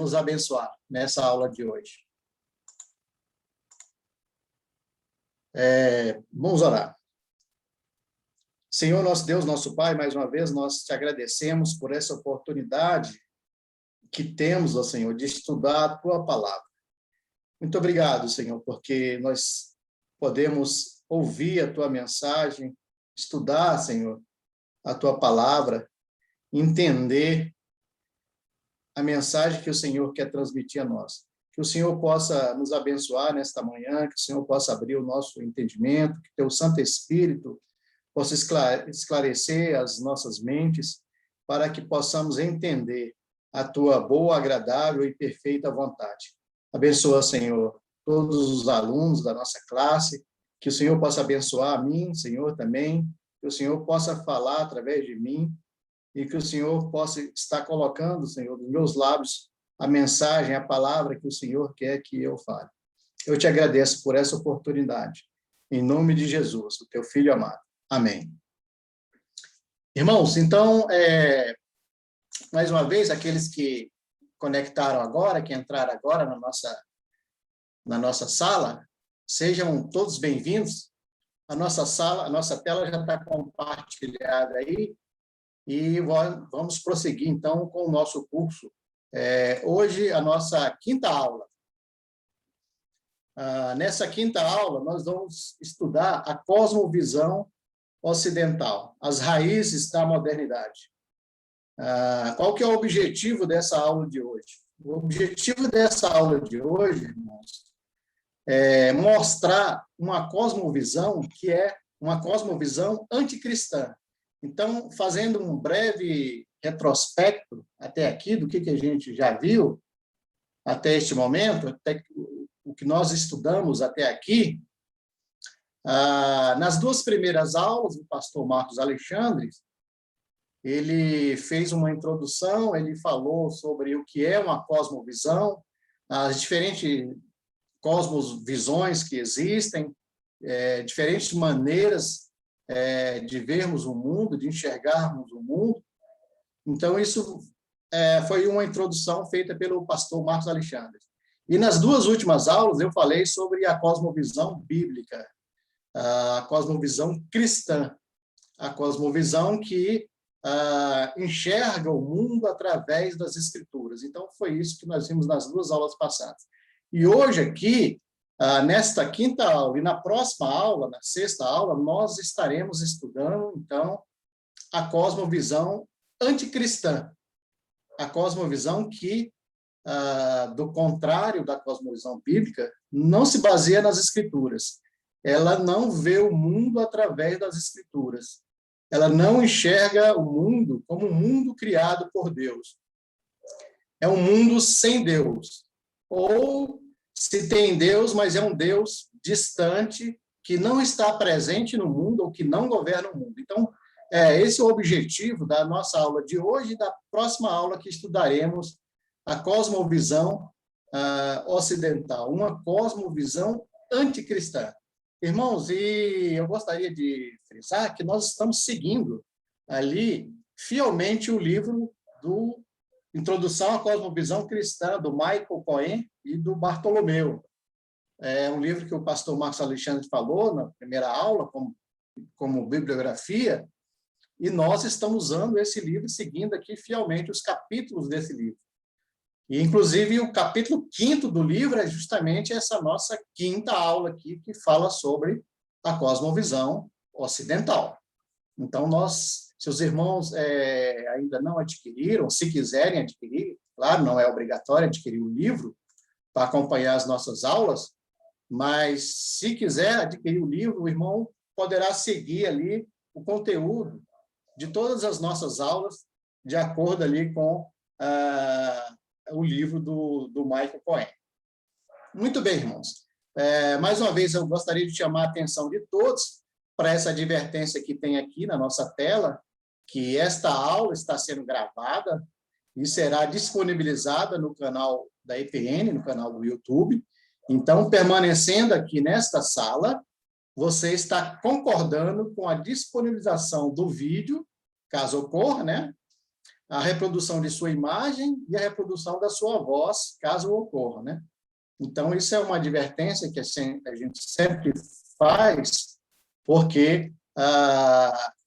nos abençoar nessa aula de hoje. Vamos orar. Senhor, nosso Deus, nosso Pai, mais uma vez nós te agradecemos por essa oportunidade que temos, ó Senhor, de estudar a Tua palavra. Muito obrigado, Senhor, porque nós podemos ouvir a Tua mensagem, estudar, Senhor, a Tua palavra, entender a mensagem que o Senhor quer transmitir a nós. Que o Senhor possa nos abençoar nesta manhã, que o Senhor possa abrir o nosso entendimento, que Teu Santo Espírito possa esclarecer as nossas mentes, para que possamos entender a Tua boa, agradável e perfeita vontade. Abençoa, Senhor, todos os alunos da nossa classe, que o Senhor possa abençoar a mim, Senhor, também, que o Senhor possa falar através de mim, e que o Senhor possa estar colocando, Senhor, nos meus lábios a mensagem, a palavra que o Senhor quer que eu fale. Eu te agradeço por essa oportunidade. Em nome de Jesus, o Teu Filho amado. Amém. Irmãos, então, mais uma vez, aqueles que conectaram agora, que entraram agora na nossa sala, sejam todos bem-vindos. A nossa tela já está compartilhada aí, e vamos prosseguir, então, com o nosso curso. Hoje, a nossa quinta aula. Nessa quinta aula, nós vamos estudar a cosmovisão ocidental, as raízes da modernidade. Qual que é o objetivo dessa aula de hoje? O objetivo dessa aula de hoje, irmãos, é mostrar uma cosmovisão que é uma cosmovisão anticristã. Então, fazendo um breve retrospecto até aqui do que a gente já viu até este momento, até o que nós estudamos até aqui, nas duas primeiras aulas, o pastor Marcos Alexandre, ele fez uma introdução, ele falou sobre o que é uma cosmovisão, as diferentes cosmovisões que existem, diferentes maneiras de vermos o mundo, de enxergarmos o mundo. Então, isso foi uma introdução feita pelo pastor Marcos Alexandre. E nas duas últimas aulas, eu falei sobre a cosmovisão bíblica, a cosmovisão cristã, a cosmovisão que enxerga o mundo através das Escrituras. Então, foi isso que nós vimos nas duas aulas passadas. E hoje aqui, nesta quinta aula e na próxima aula, na sexta aula, nós estaremos estudando, então, a cosmovisão anticristã, a cosmovisão que, do contrário da cosmovisão bíblica, não se baseia nas Escrituras. Ela não vê o mundo através das Escrituras. Ela não enxerga o mundo como um mundo criado por Deus. É um mundo sem Deus. Ou se tem Deus, mas é um Deus distante, que não está presente no mundo ou que não governa o mundo. Então, esse é o objetivo da nossa aula de hoje e da próxima aula que estudaremos a cosmovisão ocidental, uma cosmovisão anticristã. Irmãos, e eu gostaria de frisar que nós estamos seguindo ali fielmente o livro do Introdução à Cosmovisão Cristã, do Michael Cohen e do Bartolomeu. É um livro que o pastor Marcos Alexandre falou na primeira aula, como bibliografia, e nós estamos usando esse livro, seguindo aqui fielmente os capítulos desse livro. E, inclusive, o capítulo 5º do livro é justamente essa nossa quinta aula aqui, que fala sobre a cosmovisão ocidental. Então, se os irmãos ainda não adquiriram, se quiserem adquirir, claro, não é obrigatório adquirir o livro para acompanhar as nossas aulas, mas se quiser adquirir o livro, o irmão poderá seguir ali o conteúdo de todas as nossas aulas, de acordo ali com o livro do Michael Cohen. Muito bem, irmãos. Mais uma vez, eu gostaria de chamar a atenção de todos para essa advertência que tem aqui na nossa tela, que esta aula está sendo gravada e será disponibilizada no canal da EPN, no canal do YouTube. Então, permanecendo aqui nesta sala, você está concordando com a disponibilização do vídeo, caso ocorra, né? a reprodução de sua imagem e a reprodução da sua voz, caso ocorra, né? Então, isso é uma advertência que a gente sempre faz, porque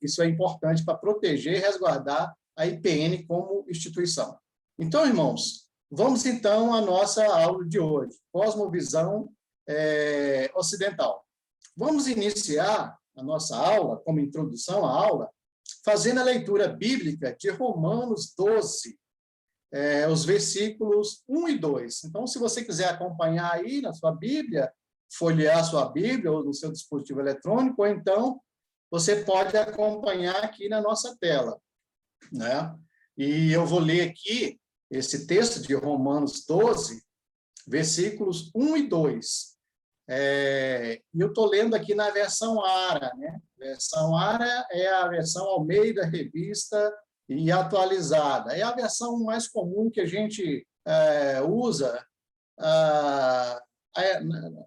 isso é importante para proteger e resguardar a IPN como instituição. Então, irmãos, vamos então à nossa aula de hoje, Cosmovisão Ocidental. Vamos iniciar a nossa aula, como introdução à aula, fazendo a leitura bíblica de Romanos 12, os versículos 1 e 2. Então, se você quiser acompanhar aí na sua Bíblia, folhear a sua Bíblia ou no seu dispositivo eletrônico, ou então você pode acompanhar aqui na nossa tela, né? E eu vou ler aqui esse texto de Romanos 12, versículos 1 e 2. E eu estou lendo aqui na versão ARA, né? A versão ARA é a versão Almeida Revista e atualizada. É a versão mais comum que a gente usa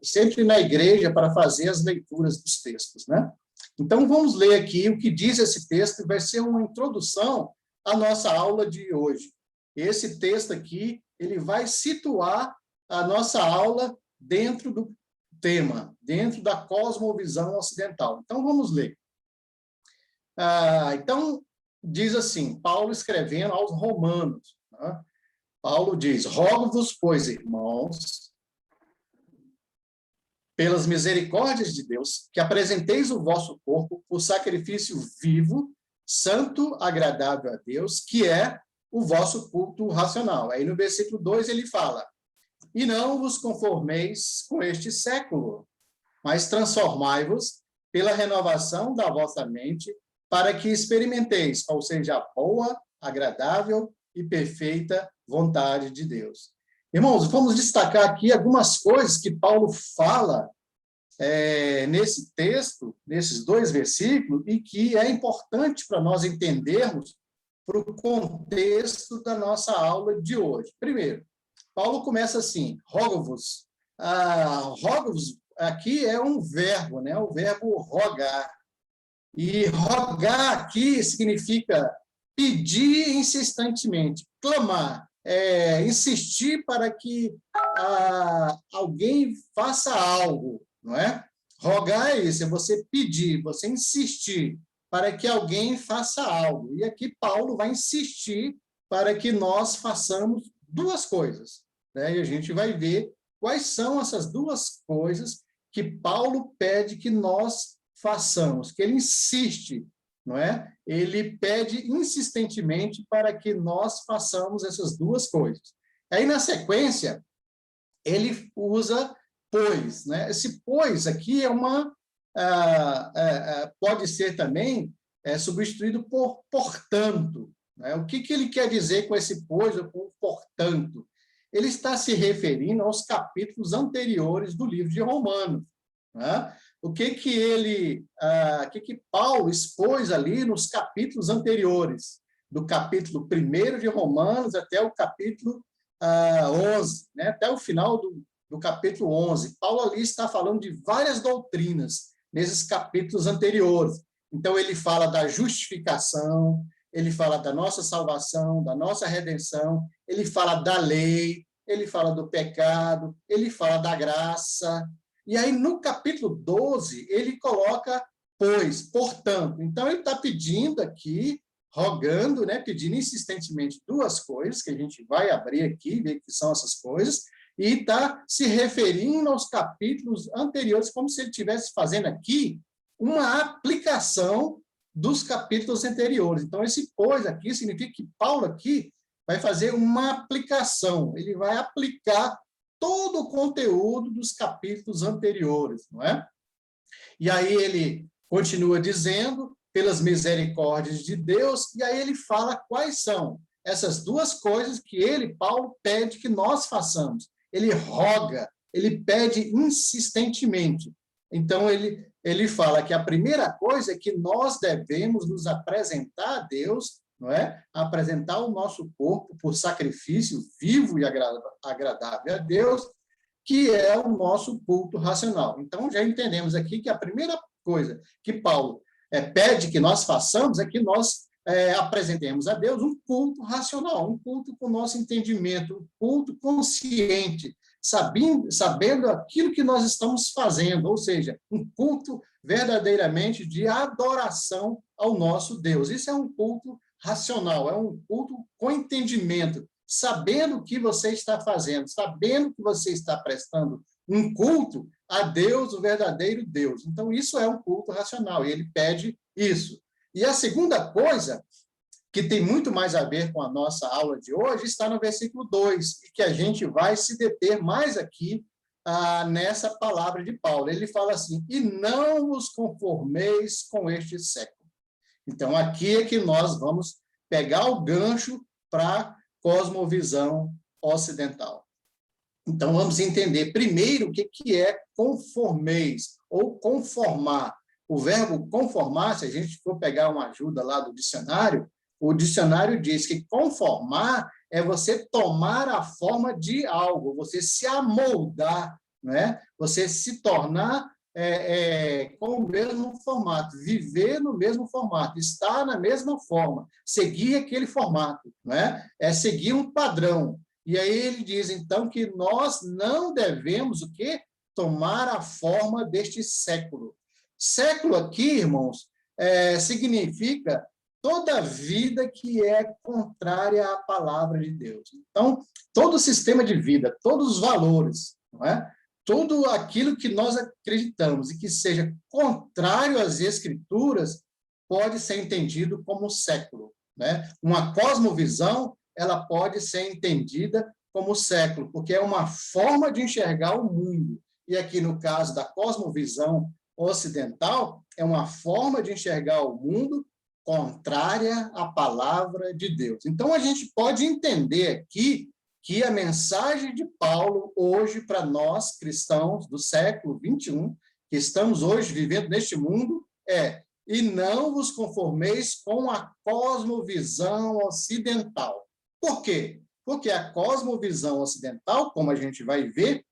sempre na igreja para fazer as leituras dos textos, né? Então, vamos ler aqui o que diz esse texto, vai ser uma introdução à nossa aula de hoje. Esse texto aqui, ele vai situar a nossa aula dentro do tema, dentro da cosmovisão ocidental. Então, vamos ler. Então, diz assim, Paulo escrevendo aos Romanos, né? Paulo diz, rogo-vos, pois, irmãos, pelas misericórdias de Deus, que apresenteis o vosso corpo por sacrifício vivo, santo, agradável a Deus, que é o vosso culto racional. Aí no versículo 2 ele fala, e não vos conformeis com este século, mas transformai-vos pela renovação da vossa mente, para que experimenteis qual seja a boa, agradável e perfeita vontade de Deus. Irmãos, vamos destacar aqui algumas coisas que Paulo fala nesse texto, nesses 2 versículos, e que é importante para nós entendermos para o contexto da nossa aula de hoje. Primeiro, Paulo começa assim, rogo-vos. Rogo-vos aqui é um verbo, né? O verbo rogar. E rogar aqui significa pedir insistentemente, clamar, insistir para que alguém faça algo, não é? Rogar é isso, é você pedir, você insistir para que alguém faça algo. E aqui Paulo vai insistir para que nós façamos 2 coisas, né? E a gente vai ver quais são essas 2 coisas que Paulo pede que nós façamos, que ele insiste, não é? Ele pede insistentemente para que nós façamos essas 2 coisas. Aí, na sequência, ele usa pois, né? Esse pois aqui pode ser também substituído por portanto, né? O que ele quer dizer com esse pois ou com portanto? Ele está se referindo aos capítulos anteriores do livro de Romanos, né? O que Paulo expôs ali nos capítulos anteriores, do capítulo 1 de Romanos até o capítulo 11, né? Até o final do capítulo 11. Paulo ali está falando de várias doutrinas nesses capítulos anteriores. Então, ele fala da justificação, ele fala da nossa salvação, da nossa redenção, ele fala da lei, ele fala do pecado, ele fala da graça. E aí, no capítulo 12, ele coloca, pois, portanto. Então, ele está pedindo aqui, rogando, né, pedindo insistentemente 2 coisas, que a gente vai abrir aqui, ver que são essas coisas, e está se referindo aos capítulos anteriores, como se ele estivesse fazendo aqui uma aplicação dos capítulos anteriores. Então, esse pois aqui significa que Paulo aqui vai fazer uma aplicação, ele vai aplicar todo o conteúdo dos capítulos anteriores, não é? E aí ele continua dizendo, pelas misericórdias de Deus, e aí ele fala quais são essas 2 coisas que ele, Paulo, pede que nós façamos. Ele roga, ele pede insistentemente. Então, ele fala que a primeira coisa é que nós devemos nos apresentar a Deus, não é? Apresentar o nosso corpo por sacrifício vivo e agradável a Deus, que é o nosso culto racional. Então, já entendemos aqui que a primeira coisa que Paulo pede que nós façamos é que nós apresentemos a Deus um culto racional, um culto com o nosso entendimento, um culto consciente, sabendo aquilo que nós estamos fazendo, ou seja, um culto verdadeiramente de adoração ao nosso Deus. Isso é um culto racional, é um culto com entendimento, sabendo o que você está fazendo, sabendo que você está prestando um culto a Deus, o verdadeiro Deus. Então, isso é um culto racional, e ele pede isso. E a segunda coisa, que tem muito mais a ver com a nossa aula de hoje, está no versículo 2, e que a gente vai se deter mais aqui nessa palavra de Paulo. Ele fala assim, e não vos conformeis com este século. Então, aqui é que nós vamos pegar o gancho para a cosmovisão ocidental. Então, vamos entender primeiro o que é conformeis, ou conformar. O verbo conformar, se a gente for pegar uma ajuda lá do dicionário, o dicionário diz que conformar é você tomar a forma de algo, você se amoldar, né? Você se tornar com o mesmo formato, viver no mesmo formato, estar na mesma forma, seguir aquele formato, né? É seguir um padrão. E aí ele diz, então, que nós não devemos o quê? Tomar a forma deste século. Século aqui, irmãos, significa toda vida que é contrária à palavra de Deus. Então, todo o sistema de vida, todos os valores, não é? Tudo aquilo que nós acreditamos e que seja contrário às Escrituras pode ser entendido como século, né? Uma cosmovisão, ela pode ser entendida como século, porque é uma forma de enxergar o mundo. E aqui, no caso da cosmovisão ocidental, é uma forma de enxergar o mundo contrária à palavra de Deus. Então, a gente pode entender aqui que a mensagem de Paulo, hoje, para nós, cristãos do século XXI, que estamos hoje vivendo neste mundo, e não vos conformeis com a cosmovisão ocidental. Por quê? Porque a cosmovisão ocidental, como a gente vai ver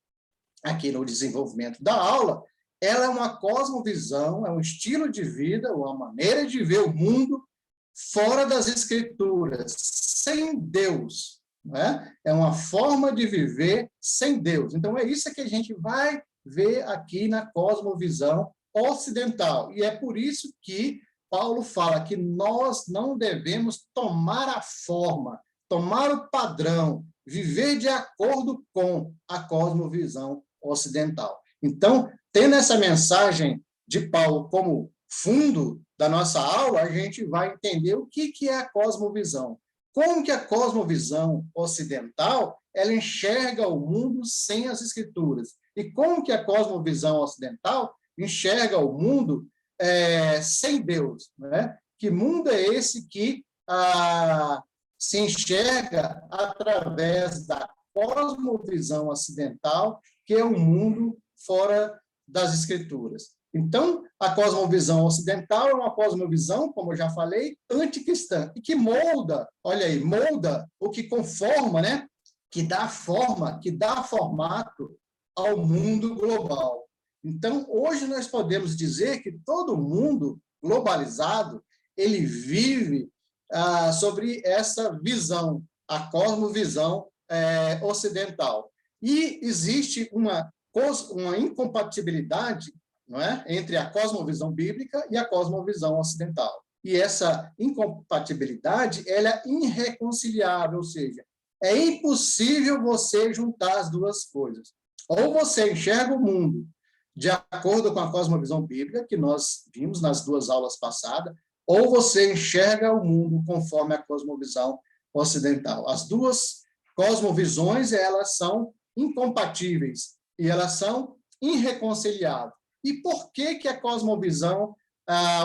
aqui no desenvolvimento da aula, ela é uma cosmovisão, é um estilo de vida, uma maneira de ver o mundo fora das Escrituras, sem Deus, né? É uma forma de viver sem Deus. Então, é isso que a gente vai ver aqui na cosmovisão ocidental. E é por isso que Paulo fala que nós não devemos tomar a forma, tomar o padrão, viver de acordo com a cosmovisão ocidental. Então, tendo essa mensagem de Paulo como fundo da nossa aula, a gente vai entender o que é a cosmovisão. Como que a cosmovisão ocidental ela enxerga o mundo sem as Escrituras? E como que a cosmovisão ocidental enxerga o mundo sem Deus? Né? Que mundo é esse que se enxerga através da cosmovisão ocidental, que é um mundo fora das Escrituras? Então, a cosmovisão ocidental é uma cosmovisão, como eu já falei, anticristã, e que molda, olha aí, molda o que conforma, né? Que dá forma, que dá formato ao mundo global. Então, hoje nós podemos dizer que todo mundo globalizado, ele vive sobre essa visão, a cosmovisão ocidental. E existe uma incompatibilidade, não é, entre a cosmovisão bíblica e a cosmovisão ocidental. E essa incompatibilidade ela é irreconciliável, ou seja, é impossível você juntar as duas coisas. Ou você enxerga o mundo de acordo com a cosmovisão bíblica, que nós vimos nas duas aulas passadas, ou você enxerga o mundo conforme a cosmovisão ocidental. As duas cosmovisões, elas são incompatíveis e elas são irreconciliáveis. E por que a cosmovisão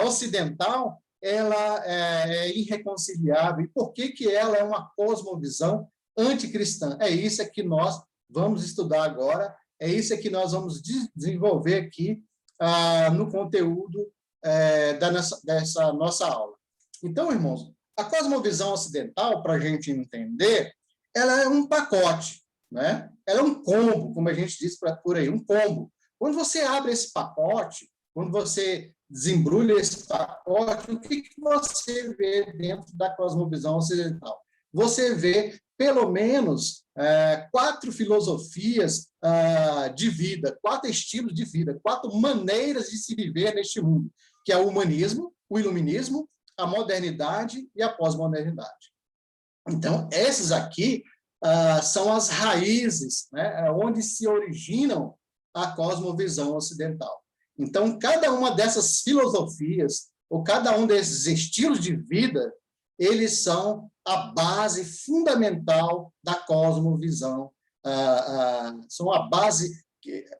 ocidental ela é irreconciliável? E por que ela é uma cosmovisão anticristã? É isso que nós vamos estudar agora, é isso que nós vamos desenvolver aqui no conteúdo dessa nossa aula. Então, irmãos, a cosmovisão ocidental, para a gente entender, ela é um pacote, né? Ela é um combo, como a gente diz por aí, um combo. Quando você abre esse pacote, quando você desembrulha esse pacote, o que você vê dentro da cosmovisão ocidental? Você vê, pelo menos, 4 filosofias de vida, 4 estilos de vida, 4 maneiras de se viver neste mundo, que é o humanismo, o iluminismo, a modernidade e a pós-modernidade. Então, esses aqui são as raízes, né, onde se originam a cosmovisão ocidental. Então, cada uma dessas filosofias, ou cada um desses estilos de vida, eles são a base fundamental da cosmovisão, são a base,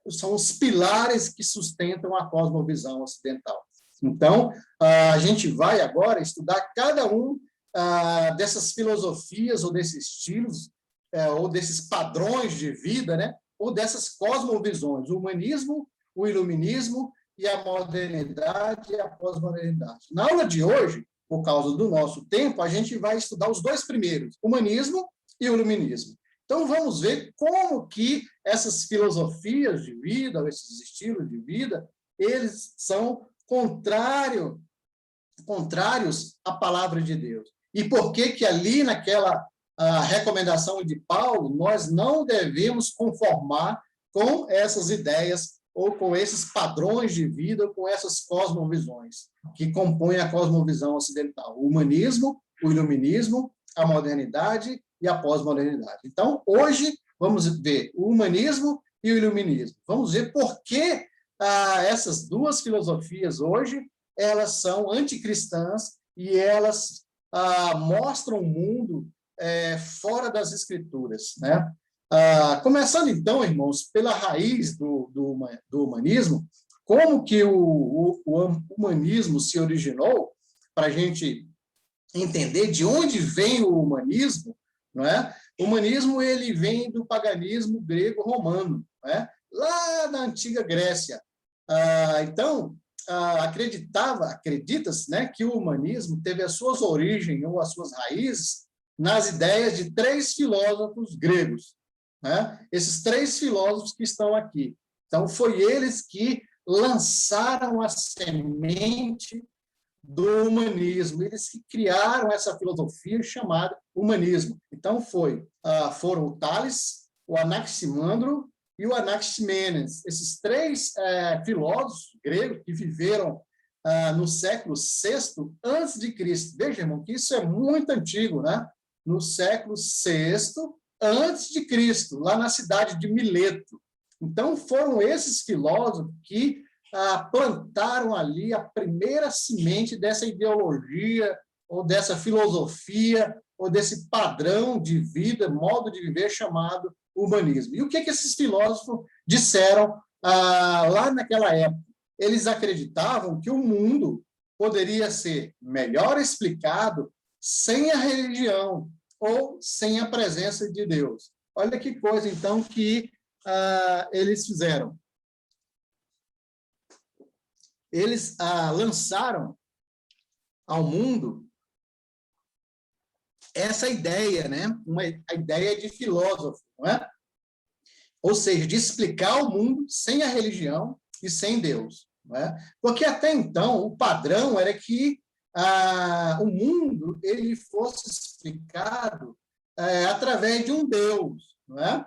são os pilares que sustentam a cosmovisão ocidental. Então, a gente vai agora estudar cada um dessas filosofias, ou desses estilos, ou desses padrões de vida, né? Ou dessas cosmovisões, o humanismo, o iluminismo e a modernidade e a pós-modernidade. Na aula de hoje, por causa do nosso tempo, a gente vai estudar os 2 primeiros, o humanismo e o iluminismo. Então, vamos ver como que essas filosofias de vida, esses estilos de vida, eles são contrários à palavra de Deus. E por que ali naquela recomendação de Paulo, nós não devemos conformar com essas ideias ou com esses padrões de vida, ou com essas cosmovisões que compõem a cosmovisão ocidental, o humanismo, o iluminismo, a modernidade e a pós-modernidade. Então, hoje, vamos ver o humanismo e o iluminismo. Vamos ver por que essas 2 filosofias hoje, elas são anticristãs e elas mostram o mundo fora das Escrituras, né? Começando, então, irmãos, pela raiz do humanismo, como que o humanismo se originou, para a gente entender de onde vem o humanismo, não é? O humanismo ele vem do paganismo grego-romano, não é? Lá na antiga Grécia. Então, acredita-se, né, que o humanismo teve as suas origens ou as suas raízes nas ideias de 3 filósofos gregos, né? Esses 3 filósofos que estão aqui. Então, foi eles que lançaram a semente do humanismo, eles que criaram essa filosofia chamada humanismo. Então, foram o Tales, o Anaximandro e o Anaximenes. Esses 3 filósofos gregos que viveram no século VI antes de Cristo. Veja, irmão, que isso é muito antigo, né? No século VI antes de Cristo, lá na cidade de Mileto. Então, foram esses filósofos que plantaram ali a primeira semente dessa ideologia, ou dessa filosofia, ou desse padrão de vida, modo de viver chamado humanismo. E o que esses filósofos disseram lá naquela época? Eles acreditavam que o mundo poderia ser melhor explicado sem a religião ou sem a presença de Deus. Olha que coisa, então, que eles fizeram. Eles lançaram ao mundo essa ideia, né? A ideia de filósofo, não é? Ou seja, de explicar o mundo sem a religião e sem Deus, não é? Porque até então o padrão era que o mundo ele fosse explicado através de um Deus, não é?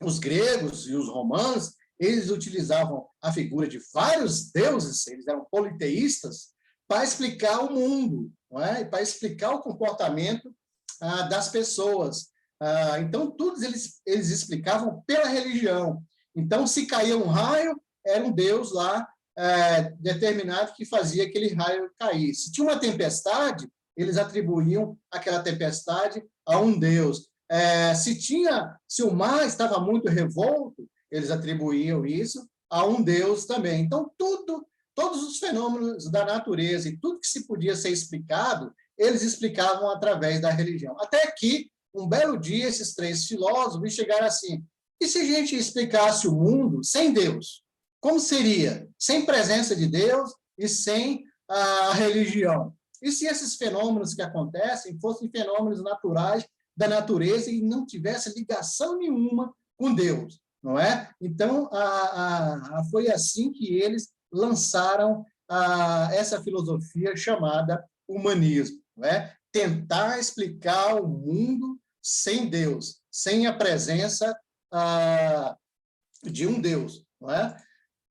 Os gregos e os romanos eles utilizavam a figura de vários deuses, eles eram politeístas, para explicar o mundo, não é? E para explicar o comportamento das pessoas. Então, todos eles explicavam pela religião. Então, se caía um raio, era um deus lá determinado que fazia aquele raio cair. Se tinha uma tempestade, eles atribuíam aquela tempestade a um deus. Se o mar estava muito revolto, eles atribuíam isso a um deus também. Então, todos os fenômenos da natureza e tudo que se podia ser explicado, eles explicavam através da religião. Até que, um belo dia, esses 3 filósofos chegaram assim, e se a gente explicasse o mundo sem Deus? Como seria? Sem presença de Deus e sem a religião? E se esses fenômenos que acontecem fossem fenômenos naturais da natureza e não tivesse ligação nenhuma com Deus? Não é? Então, foi assim que eles lançaram essa filosofia chamada humanismo, né? Tentar explicar o mundo sem Deus, sem a presença de um Deus, não é?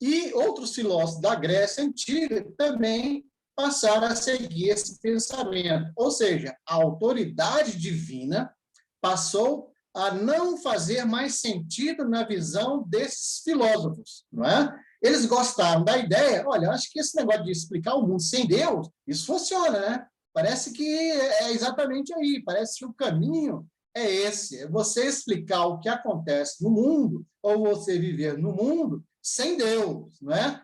E outros filósofos da Grécia Antiga também passaram a seguir esse pensamento, ou seja, a autoridade divina passou a não fazer mais sentido na visão desses filósofos, não é? Eles gostaram da ideia, olha, acho que esse negócio de explicar o mundo sem Deus, isso funciona, né? Parece que é exatamente aí, parece que o caminho é esse, é você explicar o que acontece no mundo, ou você viver no mundo sem Deus, não é?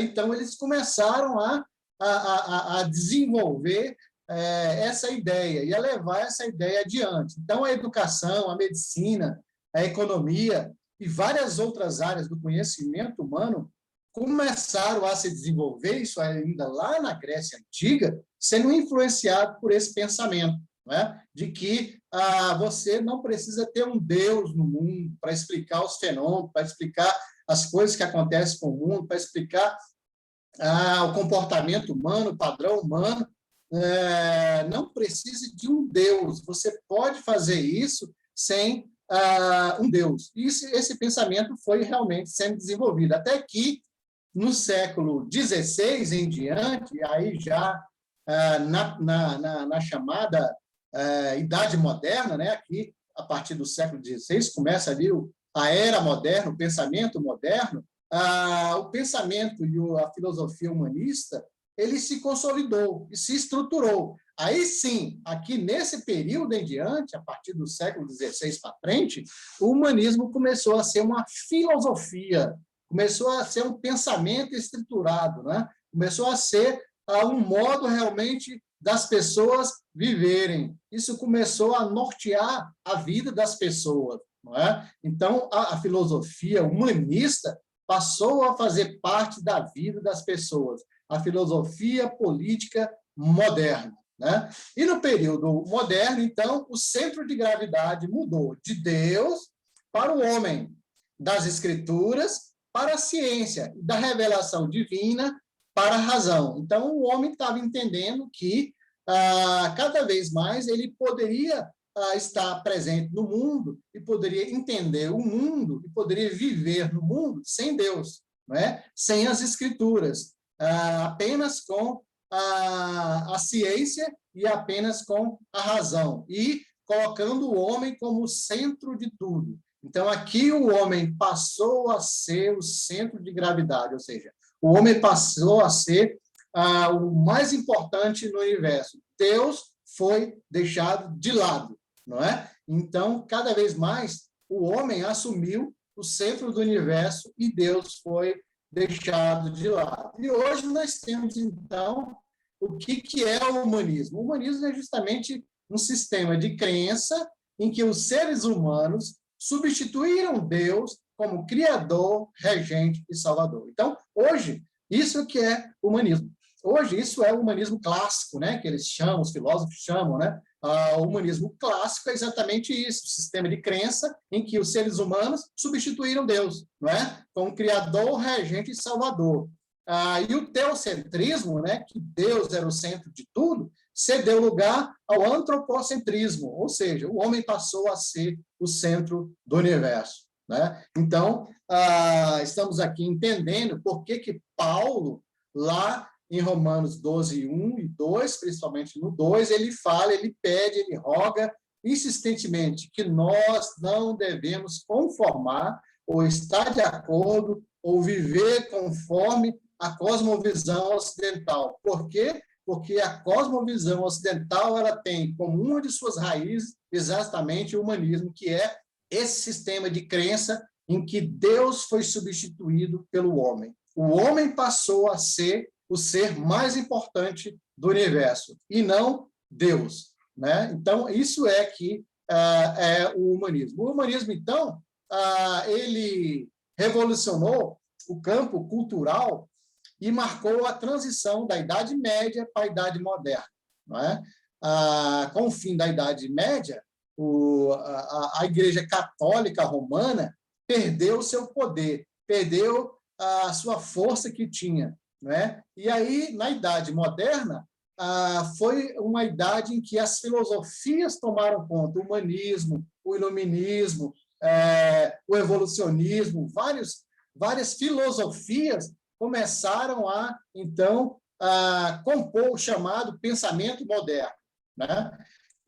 Então, eles começaram a desenvolver essa ideia e a levar essa ideia adiante. Então, a educação, a medicina, a economia e várias outras áreas do conhecimento humano começaram a se desenvolver, isso ainda lá na Grécia Antiga, sendo influenciado por esse pensamento, né? De que você não precisa ter um Deus no mundo para explicar os fenômenos, para explicar as coisas que acontecem com o mundo, para explicar o comportamento humano, o padrão humano. Não precisa de um Deus, você pode fazer isso sem um Deus. Esse pensamento foi realmente sendo desenvolvido, até que no século XVI em diante, aí já na chamada Idade Moderna, né, aqui, a partir do século XVI, começa ali a era moderna, o pensamento moderno, o pensamento e a filosofia humanista, ele se consolidou e se estruturou. Aí sim, aqui nesse período em diante, a partir do século XVI para frente, o humanismo começou a ser uma filosofia, começou a ser um pensamento estruturado, né? Começou a ser um modo realmente das pessoas viverem. Isso começou a nortear a vida das pessoas, não é? Então, a filosofia humanista passou a fazer parte da vida das pessoas, a filosofia política moderna, né? E no período moderno, então, o centro de gravidade mudou de Deus para o homem, das escrituras para a ciência, da revelação divina para a razão. Então, o homem estava entendendo que cada vez mais ele poderia estar presente no mundo e poderia entender o mundo e poderia viver no mundo sem Deus, não é? Sem as escrituras, apenas com a ciência e apenas com a razão, e colocando o homem como o centro de tudo. Então, aqui o homem passou a ser o centro de gravidade, ou seja, o homem passou a ser o mais importante no universo. Deus foi deixado de lado, não é? Então, cada vez mais, o homem assumiu o centro do universo e Deus foi deixado de lado. E hoje nós temos, então, o que é o humanismo? O humanismo é justamente um sistema de crença em que os seres humanos substituíram Deus como criador, regente e salvador. Então, hoje, isso que é humanismo. Hoje, isso é o humanismo clássico, né? Que eles chamam, os filósofos chamam, né? O humanismo clássico é exatamente isso, o sistema de crença em que os seres humanos substituíram Deus, não é? Como criador, regente e salvador. E o teocentrismo, né? Que Deus era o centro de tudo, cedeu lugar ao antropocentrismo, ou seja, o homem passou a ser o centro do universo, né? Então, estamos aqui entendendo por que Paulo, lá em Romanos 12, 1 e 2, principalmente no 2, ele fala, ele pede, ele roga insistentemente que nós não devemos conformar ou estar de acordo ou viver conforme a cosmovisão ocidental. Por quê? Porque a cosmovisão ocidental ela tem como uma de suas raízes exatamente o humanismo, que é esse sistema de crença em que Deus foi substituído pelo homem. O homem passou a ser o ser mais importante do universo, e não Deus, né? Então, isso é que é o humanismo. O humanismo, então, ele revolucionou o campo cultural e marcou a transição da Idade Média para a Idade Moderna, não é? Com o fim da Idade Média, a Igreja Católica Romana perdeu o seu poder, perdeu a sua força que tinha. né? E aí, na Idade Moderna, foi uma idade em que as filosofias tomaram conta, o humanismo, o iluminismo, o evolucionismo, várias filosofias começaram então, a compor o chamado pensamento moderno, né?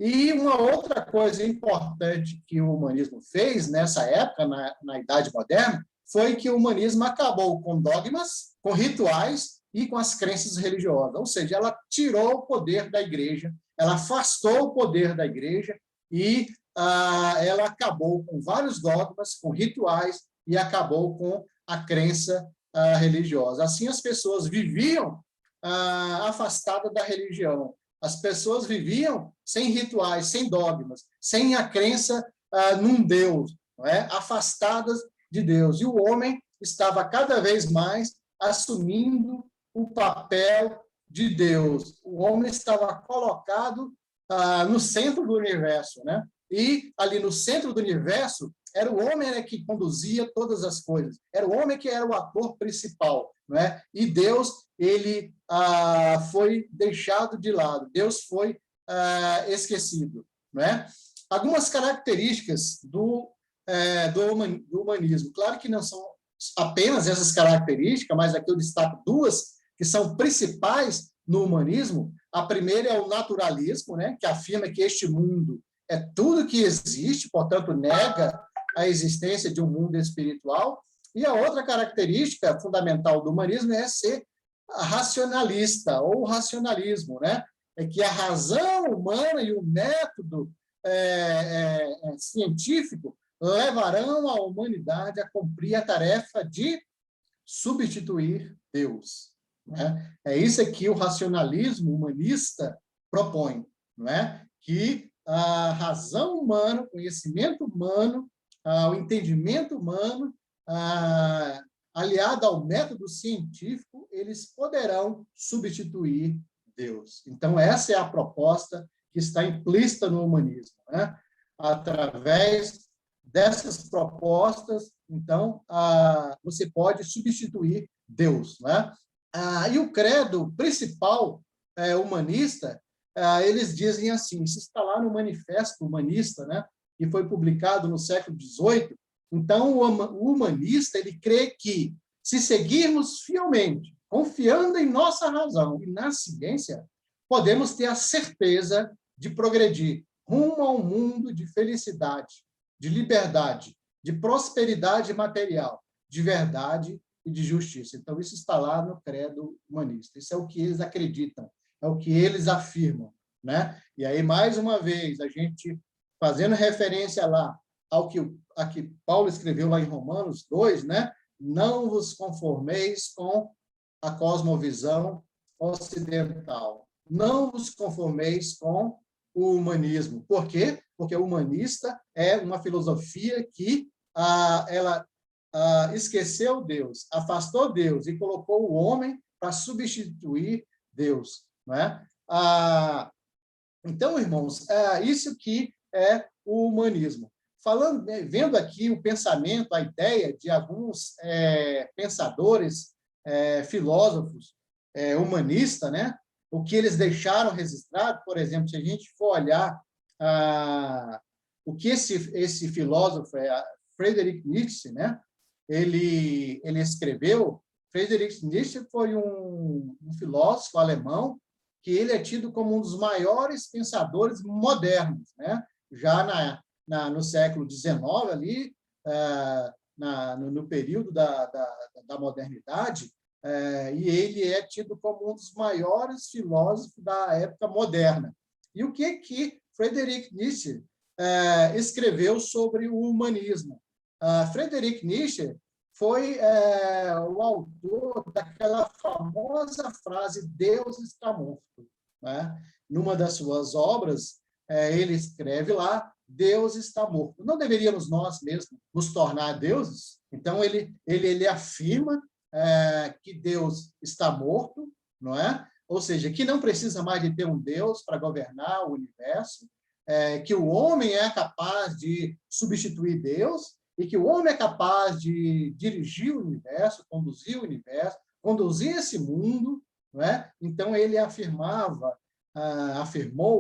E uma outra coisa importante que o humanismo fez nessa época, na Idade Moderna, foi que o humanismo acabou com dogmas, com rituais e com as crenças religiosas. Ou seja, ela tirou o poder da igreja, ela afastou o poder da igreja e ela acabou com vários dogmas, com rituais e acabou com a crença religiosa. Assim, as pessoas viviam afastadas da religião. As pessoas viviam sem rituais, sem dogmas, sem a crença num Deus, não é? Afastadas de Deus. E o homem estava cada vez mais assumindo o papel de Deus. O homem estava colocado no centro do universo, né? E ali no centro do universo era o homem que conduzia todas as coisas. Era o homem que era o ator principal, né? E Deus, ele foi deixado de lado. Deus foi esquecido, né? Algumas características do humanismo. Claro que não são apenas essas características, mas aqui eu destaco duas que são principais no humanismo. A primeira é o naturalismo, né, que afirma que este mundo é tudo que existe, portanto, nega a existência de um mundo espiritual. E a outra característica fundamental do humanismo é ser racionalista, ou racionalismo, né? É que a razão humana e o método científico levarão a humanidade a cumprir a tarefa de substituir Deus. Né? É isso que o racionalismo humanista propõe, não é? Que a razão humana, o conhecimento humano, o entendimento humano, aliado ao método científico, eles poderão substituir Deus. Então, essa é a proposta que está implícita no humanismo, né? Através dessas propostas, então, você pode substituir Deus, né? E o credo principal humanista, eles dizem assim, isso está lá no Manifesto Humanista, né? Que foi publicado no século XVIII. Então, o humanista, ele crê que, se seguirmos fielmente, confiando em nossa razão e na ciência, podemos ter a certeza de progredir rumo a um mundo de felicidade, de liberdade, de prosperidade material, de verdade e de justiça. Então, isso está lá no credo humanista. Isso é o que eles acreditam, é o que eles afirmam, né? E aí, mais uma vez, a gente fazendo referência lá a que Paulo escreveu lá em Romanos 2, né? Não vos conformeis com a cosmovisão ocidental. Não vos conformeis com o humanismo. Por quê? Porque o humanista é uma filosofia que ela esqueceu Deus, afastou Deus e colocou o homem para substituir Deus. Não é? Então, irmãos, isso que é o humanismo. Vendo aqui o pensamento, a ideia de alguns pensadores, filósofos humanistas, né? O que eles deixaram registrado, por exemplo, se a gente for olhar o que esse filósofo, Friedrich Nietzsche, né? Ele escreveu. Friedrich Nietzsche foi um filósofo alemão que ele é tido como um dos maiores pensadores modernos, né? Já no século XIX, ali, no período da modernidade, e ele é tido como um dos maiores filósofos da época moderna. E o que Friedrich Nietzsche escreveu sobre o humanismo? Friedrich Nietzsche foi o autor daquela famosa frase Deus está morto, né? Numa das suas obras, ele escreve lá, Deus está morto. Não deveríamos nós mesmos nos tornar deuses? Então, ele afirma que Deus está morto, não é? Ou seja, que não precisa mais de ter um Deus para governar o universo, que o homem é capaz de substituir Deus, e que o homem é capaz de dirigir o universo, conduzir o universo, conduzir esse mundo, não é? Então, ele afirmou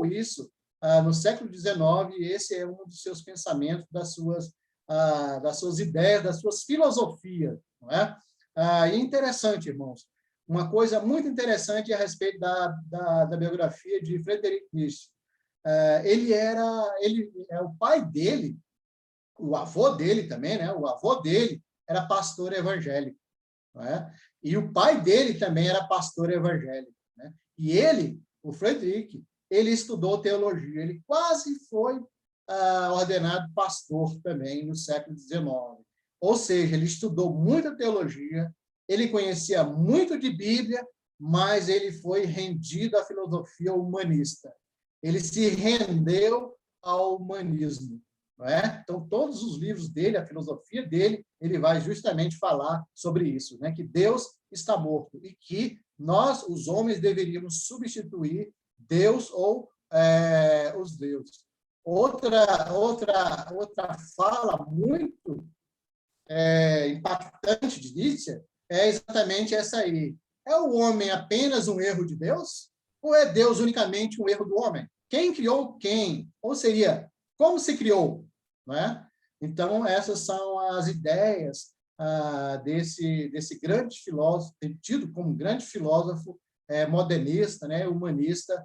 isso no século XIX, e esse é um dos seus pensamentos, das suas ideias, das suas filosofias. Não é? E interessante, irmãos, uma coisa muito interessante a respeito da biografia de Friedrich Nietzsche. O pai dele, o avô dele também, né? O avô dele era pastor evangélico, não é? E o pai dele também era pastor evangélico, né? E ele, o Friedrich, ele estudou teologia, ele quase foi ordenado pastor também no século XIX. Ou seja, ele estudou muita teologia, ele conhecia muito de Bíblia, mas ele foi rendido à filosofia humanista. Ele se rendeu ao humanismo. Não é? Então, todos os livros dele, a filosofia dele, ele vai justamente falar sobre isso, né? Que Deus está morto e que nós, os homens, deveríamos substituir Deus ou os deuses. Outra fala muito impactante de Nietzsche é exatamente essa aí. É o homem apenas um erro de Deus? Ou é Deus unicamente um erro do homem? Quem criou quem? Ou seria, como se criou? Não é? Então, essas são as ideias desse grande filósofo, tido como grande filósofo modernista, né, humanista,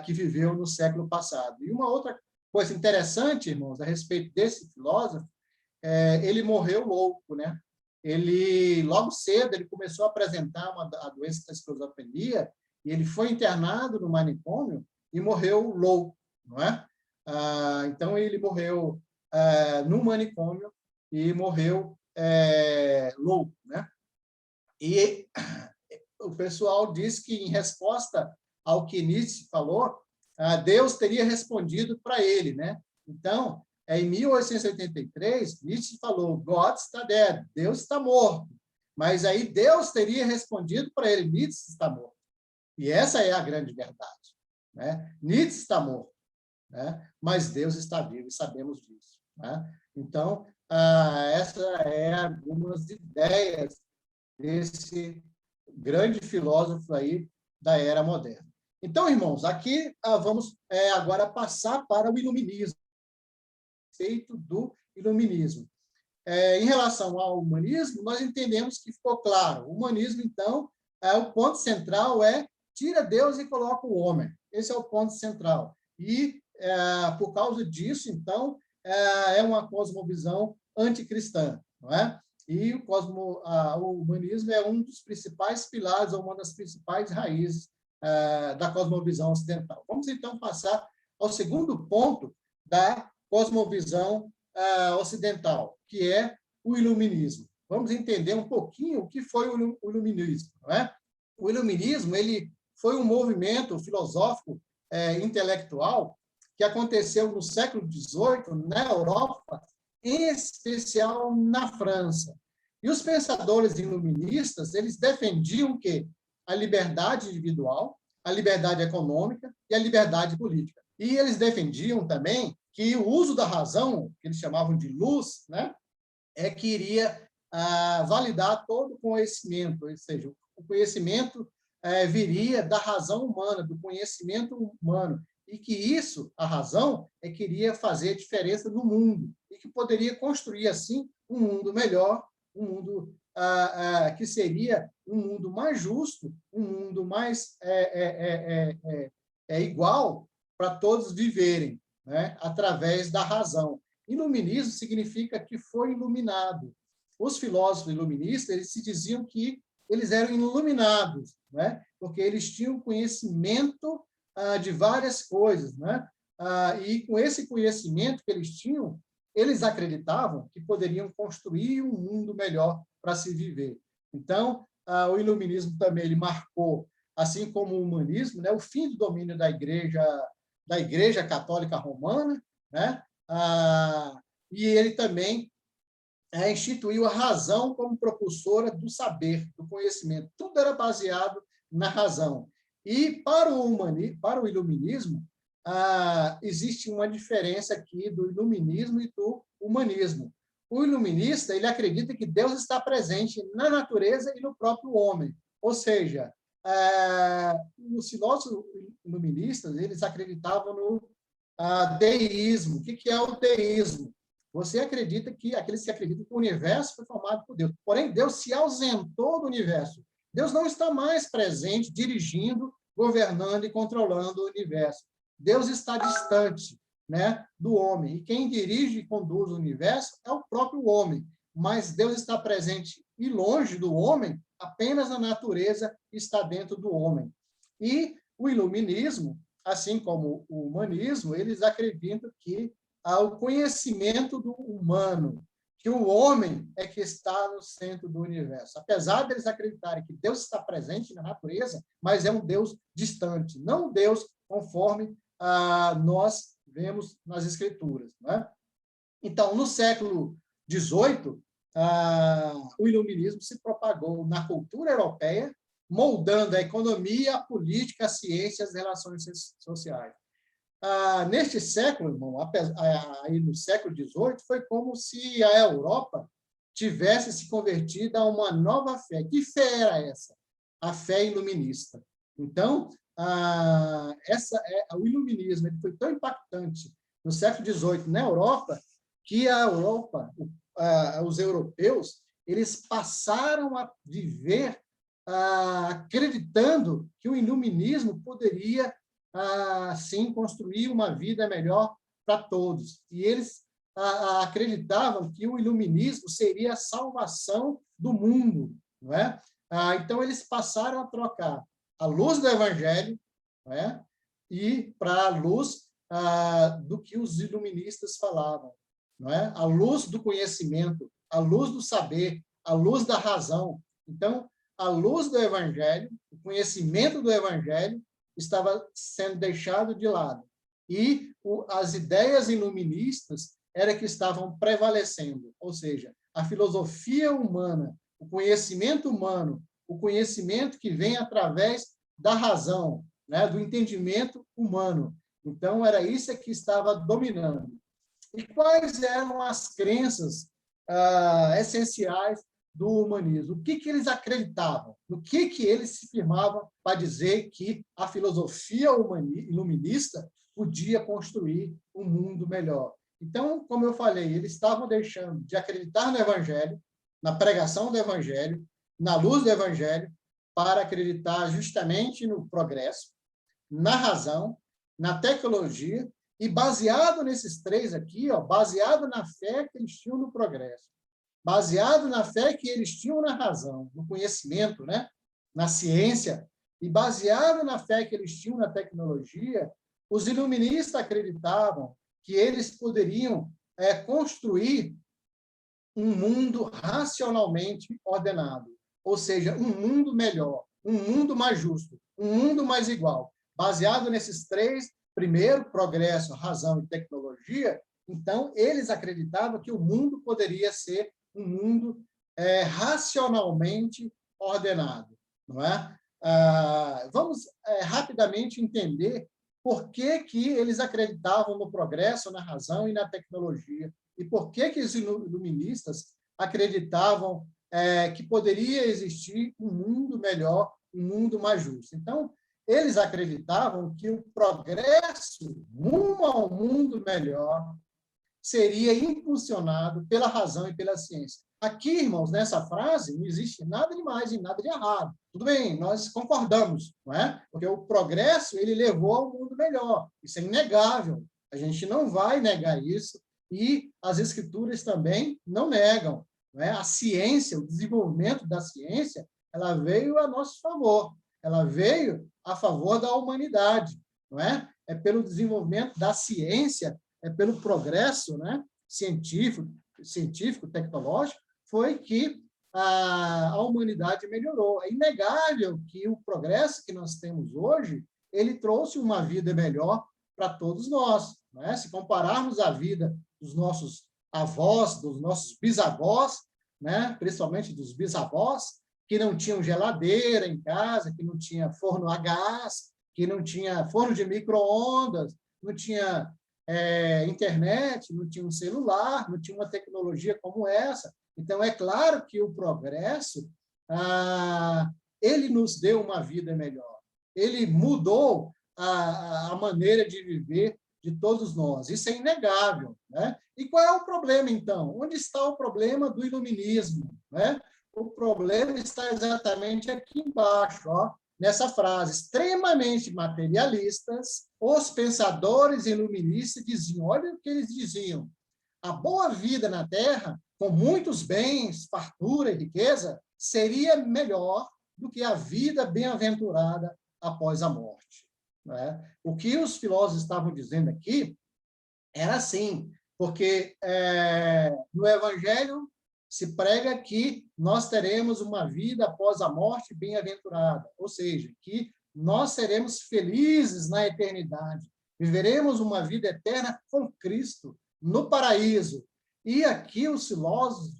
que viveu no século passado. E uma outra coisa interessante, irmãos, a respeito desse filósofo, ele morreu louco, né? Ele, logo cedo, ele começou a apresentar a doença da esquizofrenia, e ele foi internado no manicômio e morreu louco, não é? Então, ele morreu no manicômio e morreu louco, né? E o pessoal diz que, em resposta ao que Nietzsche falou, Deus teria respondido para ele, né? Então, em 1883, Nietzsche falou, God está dead, Deus está morto. Mas aí Deus teria respondido para ele, Nietzsche está morto. E essa é a grande verdade, né? Nietzsche está morto, né? Mas Deus está vivo, e sabemos disso, né? Então, essa é algumas ideias desse grande filósofo aí da era moderna. Então, irmãos, aqui vamos agora passar para o iluminismo, feito do iluminismo. Em relação ao humanismo, nós entendemos que ficou claro. O humanismo, então, o ponto central tira Deus e coloca o homem. Esse é o ponto central. E, por causa disso, então, é uma cosmovisão anticristã, não é? E o humanismo é um dos principais pilares, ou uma das principais raízes da cosmovisão ocidental. Vamos, então, passar ao segundo ponto da cosmovisão ocidental, que é o iluminismo. Vamos entender um pouquinho o que foi o iluminismo, não é? O iluminismo ele foi um movimento filosófico intelectual que aconteceu no século XVIII na Europa, em especial na França. E os pensadores iluministas, eles defendiam o quê? A liberdade individual, a liberdade econômica e a liberdade política. E eles defendiam também que o uso da razão, que eles chamavam de luz, né, que iria validar todo o conhecimento, ou seja, o conhecimento viria da razão humana, do conhecimento humano, e que isso, a razão, que iria fazer diferença no mundo, e que poderia construir, assim, um mundo melhor, um mundo que seria um mundo mais justo, um mundo mais igual para todos viverem, né, através da razão. Iluminismo significa que foi iluminado. Os filósofos iluministas, eles se diziam que eles eram iluminados, né, porque eles tinham conhecimento de várias coisas, né, e com esse conhecimento que eles tinham, eles acreditavam que poderiam construir um mundo melhor para se viver. Então, o iluminismo também ele marcou, assim como o humanismo, né, o fim do domínio da Igreja Católica Romana, né, e ele também instituiu a razão como propulsora do saber, do conhecimento. Tudo era baseado na razão. E para o iluminismo, existe uma diferença aqui do iluminismo e do humanismo. o iluminista, ele acredita que Deus está presente na natureza e no próprio homem. Ou seja, os filósofos iluministas, eles acreditavam no deísmo. O que é o deísmo? Você acredita que, aqueles que acreditam que o universo foi formado por Deus. Porém, Deus se ausentou do universo. Deus não está mais presente, dirigindo, governando e controlando o universo. Deus está distante, né, do homem. E quem dirige e conduz o universo é o próprio homem. Mas Deus está presente e longe do homem, apenas a natureza está dentro do homem. E o iluminismo, assim como o humanismo, eles acreditam que há o conhecimento do humano, que o homem é que está no centro do universo. Apesar deles acreditarem que Deus está presente na natureza, mas é um Deus distante, não um Deus conforme nós vemos nas Escrituras. Né? Então, no século XVIII, o iluminismo se propagou na cultura europeia, moldando a economia, a política, a ciência e as relações sociais. Neste século, irmão, aí no século XVIII, foi como se a Europa tivesse se convertido a uma nova fé. Que fé era essa? A fé iluminista. Então, o iluminismo ele foi tão impactante no século XVIII na Europa, que a Europa, os europeus, eles passaram a viver acreditando que o iluminismo poderia sim construir uma vida melhor para todos. E eles acreditavam que o iluminismo seria a salvação do mundo, não é? Então eles passaram a trocar a luz do evangelho, não é? E para a luz do que os iluministas falavam, não é? A luz do conhecimento, a luz do saber, a luz da razão. Então, a luz do evangelho, o conhecimento do evangelho estava sendo deixado de lado. E as ideias iluministas eram que estavam prevalecendo, ou seja, a filosofia humana, o conhecimento humano, o conhecimento que vem através da razão, né, do entendimento humano. Então, era isso que estava dominando. E quais eram as crenças essenciais do humanismo? O que eles acreditavam? No que eles se firmavam para dizer que a filosofia iluminista podia construir um mundo melhor? Então, como eu falei, eles estavam deixando de acreditar no evangelho, na pregação do evangelho, na luz do evangelho, para acreditar justamente no progresso, na razão, na tecnologia, e baseado nesses três aqui, baseado na fé que eles tinham no progresso, baseado na fé que eles tinham na razão, no conhecimento, né? Na ciência, e baseado na fé que eles tinham na tecnologia, os iluministas acreditavam que eles poderiam construir um mundo racionalmente ordenado, ou seja, um mundo melhor, um mundo mais justo, um mundo mais igual. Baseado nesses três, primeiro, progresso, razão e tecnologia, então, eles acreditavam que o mundo poderia ser um mundo racionalmente ordenado, não é? Vamos rapidamente entender por que eles acreditavam no progresso, na razão e na tecnologia, e por que os iluministas acreditavam que poderia existir um mundo melhor, um mundo mais justo. Então, eles acreditavam que o progresso rumo ao mundo melhor seria impulsionado pela razão e pela ciência. Aqui, irmãos, nessa frase, não existe nada de mais e nada de errado. Tudo bem, nós concordamos, não é? Porque o progresso, ele levou ao mundo melhor. Isso é inegável. A gente não vai negar isso. E as escrituras também não negam. Não é? A ciência, o desenvolvimento da ciência, ela veio a nosso favor. Ela veio a favor da humanidade. Não é? É pelo desenvolvimento da ciência, é pelo progresso, né, científico, tecnológico, foi que a humanidade melhorou. É inegável que o progresso que nós temos hoje, ele trouxe uma vida melhor para todos nós. Né? Se compararmos a vida dos nossos avós, dos nossos bisavós, né, principalmente dos bisavós, que não tinham geladeira em casa, que não tinha forno a gás, que não tinha forno de micro-ondas, não tinha internet, não tinha um celular, não tinha uma tecnologia como essa. Então, é claro que o progresso, ele nos deu uma vida melhor. Ele mudou a maneira de viver de todos nós. Isso é inegável, né? E qual é o problema, então? Onde está o problema do iluminismo, né? O problema está exatamente aqui embaixo, ó, nessa frase. Extremamente materialistas, os pensadores iluministas diziam, olha o que eles diziam, a boa vida na Terra, com muitos bens, fartura e riqueza, seria melhor do que a vida bem-aventurada após a morte. Né? O que os filósofos estavam dizendo aqui era assim, porque no Evangelho se prega que nós teremos uma vida após a morte bem-aventurada, ou seja, que nós seremos felizes na eternidade, viveremos uma vida eterna com Cristo, no paraíso. E aqui os filósofos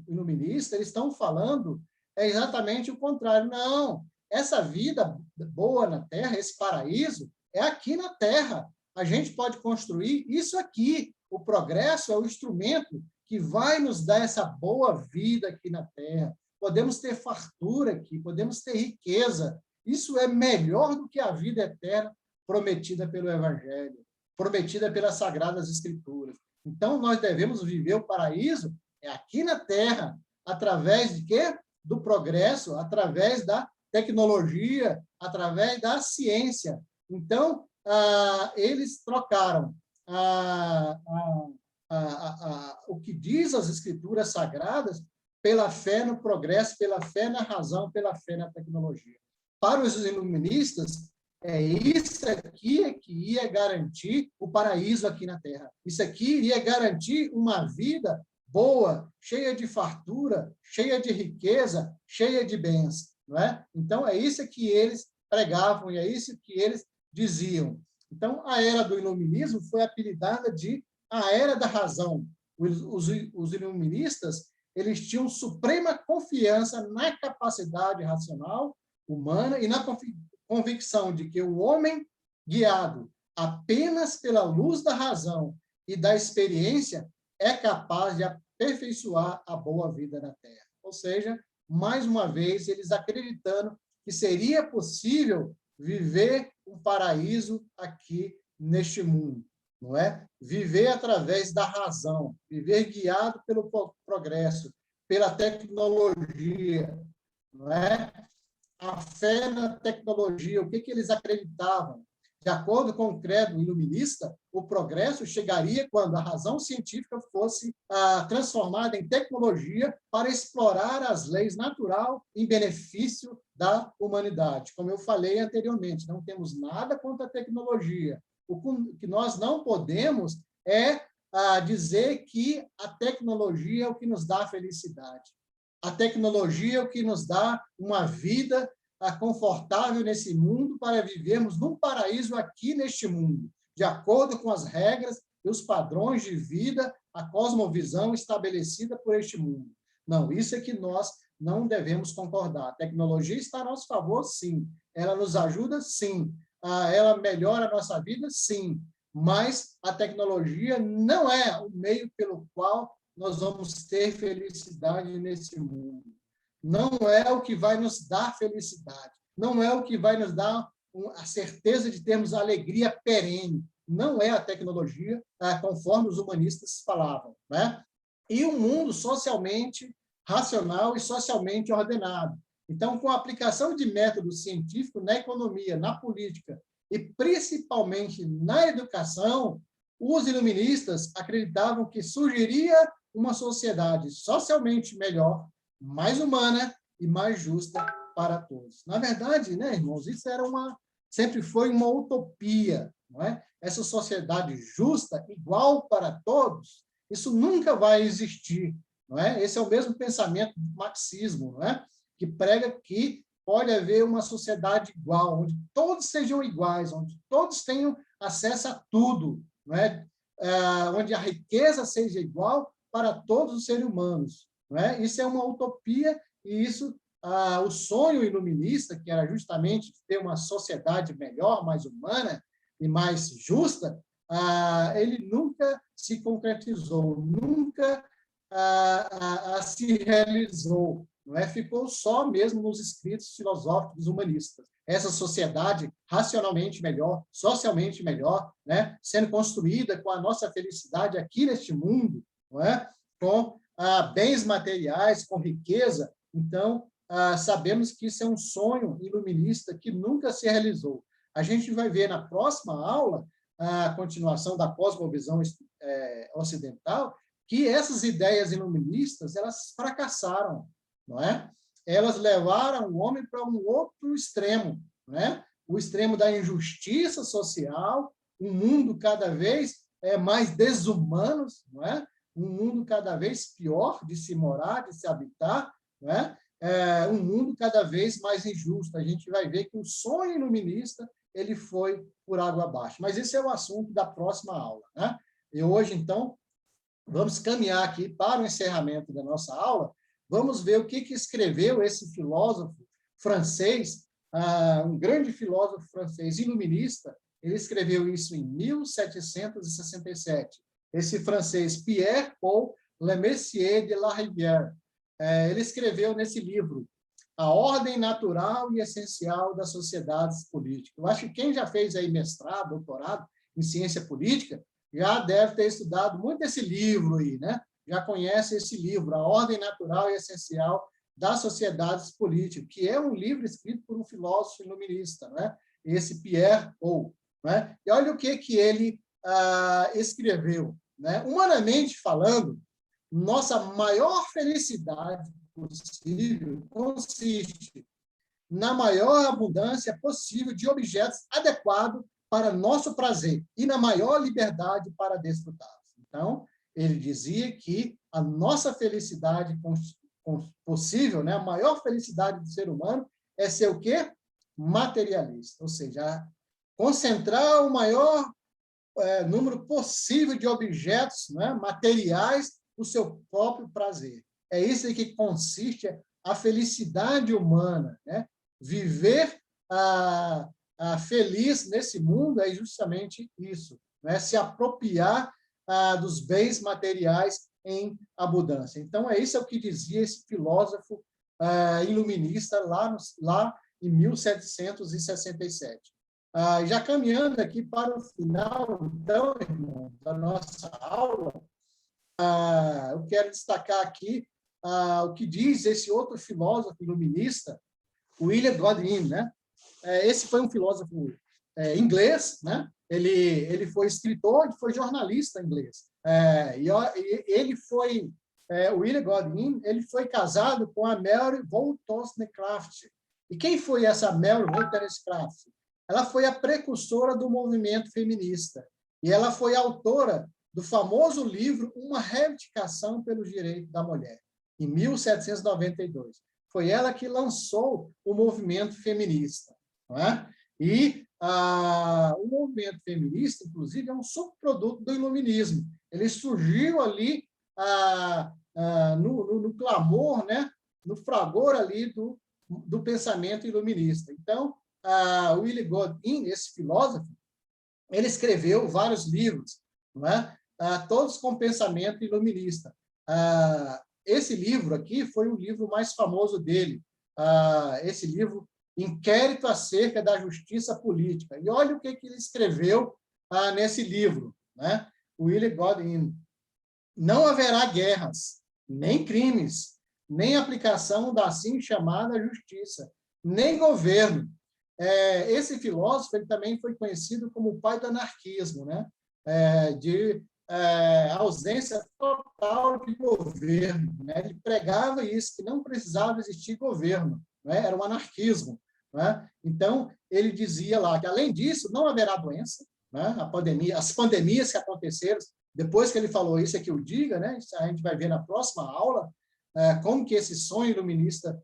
iluministas eles estão falando exatamente o contrário. Não, essa vida boa na Terra, esse paraíso, é aqui na Terra. A gente pode construir isso aqui. O progresso é o instrumento que vai nos dar essa boa vida aqui na Terra. Podemos ter fartura aqui, podemos ter riqueza. Isso é melhor do que a vida eterna prometida pelo Evangelho, prometida pelas Sagradas Escrituras. Então, nós devemos viver o paraíso aqui na Terra, através de quê? Do progresso, através da tecnologia, através da ciência. Então, eles trocaram o que diz as Escrituras Sagradas pela fé no progresso, pela fé na razão, pela fé na tecnologia. Para os iluministas, isso aqui é que ia garantir o paraíso aqui na Terra. Isso aqui iria garantir uma vida boa, cheia de fartura, cheia de riqueza, cheia de bens. Não é? Então, é isso que eles pregavam e é isso que eles diziam. Então, a era do iluminismo foi apelidada de a era da razão. Os iluministas eles tinham suprema confiança na capacidade racional humana e na convicção de que o homem, guiado apenas pela luz da razão e da experiência, é capaz de aperfeiçoar a boa vida na Terra. Ou seja, mais uma vez, eles acreditando que seria possível viver um paraíso aqui neste mundo, não é? Viver através da razão, viver guiado pelo progresso, pela tecnologia, não é? A fé na tecnologia, o que eles acreditavam? De acordo com o credo iluminista, o progresso chegaria quando a razão científica fosse transformada em tecnologia para explorar as leis naturais em benefício da humanidade. Como eu falei anteriormente, não temos nada contra a tecnologia. O que nós não podemos é dizer que a tecnologia é o que nos dá a felicidade. A tecnologia é o que nos dá uma vida confortável nesse mundo para vivermos num paraíso aqui neste mundo, de acordo com as regras e os padrões de vida, a cosmovisão estabelecida por este mundo. Não, isso é que nós não devemos concordar. A tecnologia está a nosso favor, sim. Ela nos ajuda, sim. Ela melhora a nossa vida, sim. Mas a tecnologia não é o meio pelo qual nós vamos ter felicidade nesse mundo. Não é o que vai nos dar felicidade. Não é o que vai nos dar a certeza de termos alegria perene. Não é a tecnologia, conforme os humanistas falavam, né? E um mundo socialmente racional e socialmente ordenado. Então, com a aplicação de método científico na economia, na política e principalmente na educação, os iluministas acreditavam que surgiria uma sociedade socialmente melhor, mais humana e mais justa para todos. Na verdade, né, irmãos, isso sempre foi uma utopia, não é? Essa sociedade justa, igual para todos, isso nunca vai existir, não é? Esse é o mesmo pensamento do marxismo, não é? Que prega que pode haver uma sociedade igual, onde todos sejam iguais, onde todos tenham acesso a tudo, não é? Onde a riqueza seja igual para todos os seres humanos. Não é? Isso é uma utopia e isso, o sonho iluminista, que era justamente ter uma sociedade melhor, mais humana e mais justa, ele nunca se concretizou, nunca se realizou, não é? Ficou só mesmo nos escritos filosóficos humanistas. Essa sociedade racionalmente melhor, socialmente melhor, né? Sendo construída com a nossa felicidade aqui neste mundo, não é? Com bens materiais, com riqueza. Então, sabemos que isso é um sonho iluminista que nunca se realizou. A gente vai ver na próxima aula a continuação da cosmovisão ocidental, que essas ideias iluministas elas fracassaram, não é? Elas levaram o homem para um outro extremo, não é? O extremo da injustiça social, um mundo cada vez mais desumano, não é? Um mundo cada vez pior de se morar, de se habitar, não é? Um mundo cada vez mais injusto. A gente vai ver que o sonho iluminista ele foi por água abaixo. Mas esse é o assunto da próxima aula, né? E hoje, então, vamos caminhar aqui para o encerramento da nossa aula. Vamos ver o que escreveu esse filósofo francês, um grande filósofo francês iluminista. Ele escreveu isso em 1767. Esse francês, Pierre-Paul Lemessier de la Rivière. Ele escreveu nesse livro A Ordem Natural e Essencial das Sociedades Políticas. Eu acho que quem já fez aí mestrado, doutorado em ciência política, já deve ter estudado muito esse livro aí, né? Já conhece esse livro, A Ordem Natural e Essencial das Sociedades Políticas, que é um livro escrito por um filósofo iluminista, né? Esse Pierre Paul, né? E olha o que ele escreveu, né? Humanamente falando, nossa maior felicidade possível consiste na maior abundância possível de objetos adequados para nosso prazer e na maior liberdade para desfrutá-los. Então, ele dizia que a nossa felicidade possível, né, a maior felicidade do ser humano é ser o quê? Materialista, ou seja, concentrar o maior número possível de objetos, né, materiais o seu próprio prazer. É isso aí que consiste a felicidade humana, né? Viver feliz nesse mundo é justamente isso, né? Se apropriar dos bens materiais em abundância. Então, isso é o que dizia esse filósofo iluminista lá em 1767. Já caminhando aqui para o final, então, irmão, da nossa aula, eu quero destacar aqui o que diz esse outro filósofo iluminista, William Godwin, né? Esse foi um filósofo inglês, né? Ele foi escritor e foi jornalista inglês. O William Godwin, ele foi casado com a Mary Wollstonecraft. E quem foi essa Mary Wollstonecraft? Ela foi a precursora do movimento feminista. E ela foi autora do famoso livro Uma Reivindicação pelos Direitos da Mulher, em 1792. Foi ela que lançou o movimento feminista. Não é? E o movimento feminista, inclusive, é um subproduto do iluminismo. Ele surgiu ali no clamor, né? No fragor ali do pensamento iluminista. Então, o William Godwin, esse filósofo, ele escreveu vários livros, não é? Todos com pensamento iluminista. Esse livro aqui foi o livro mais famoso dele, esse livro, Inquérito acerca da Justiça Política. E olha o que ele escreveu nesse livro, né? William Godwin. Não haverá guerras, nem crimes, nem aplicação da assim chamada justiça, nem governo. Esse filósofo ele também foi conhecido como o pai do anarquismo, né? De ausência total de governo, né? Ele pregava isso, que não precisava existir governo, né? Era um anarquismo, né? Então, ele dizia lá que, além disso, não haverá doença, né? As pandemias que aconteceram, depois que ele falou isso, é que eu diga, né? A gente vai ver na próxima aula como que esse sonho iluminista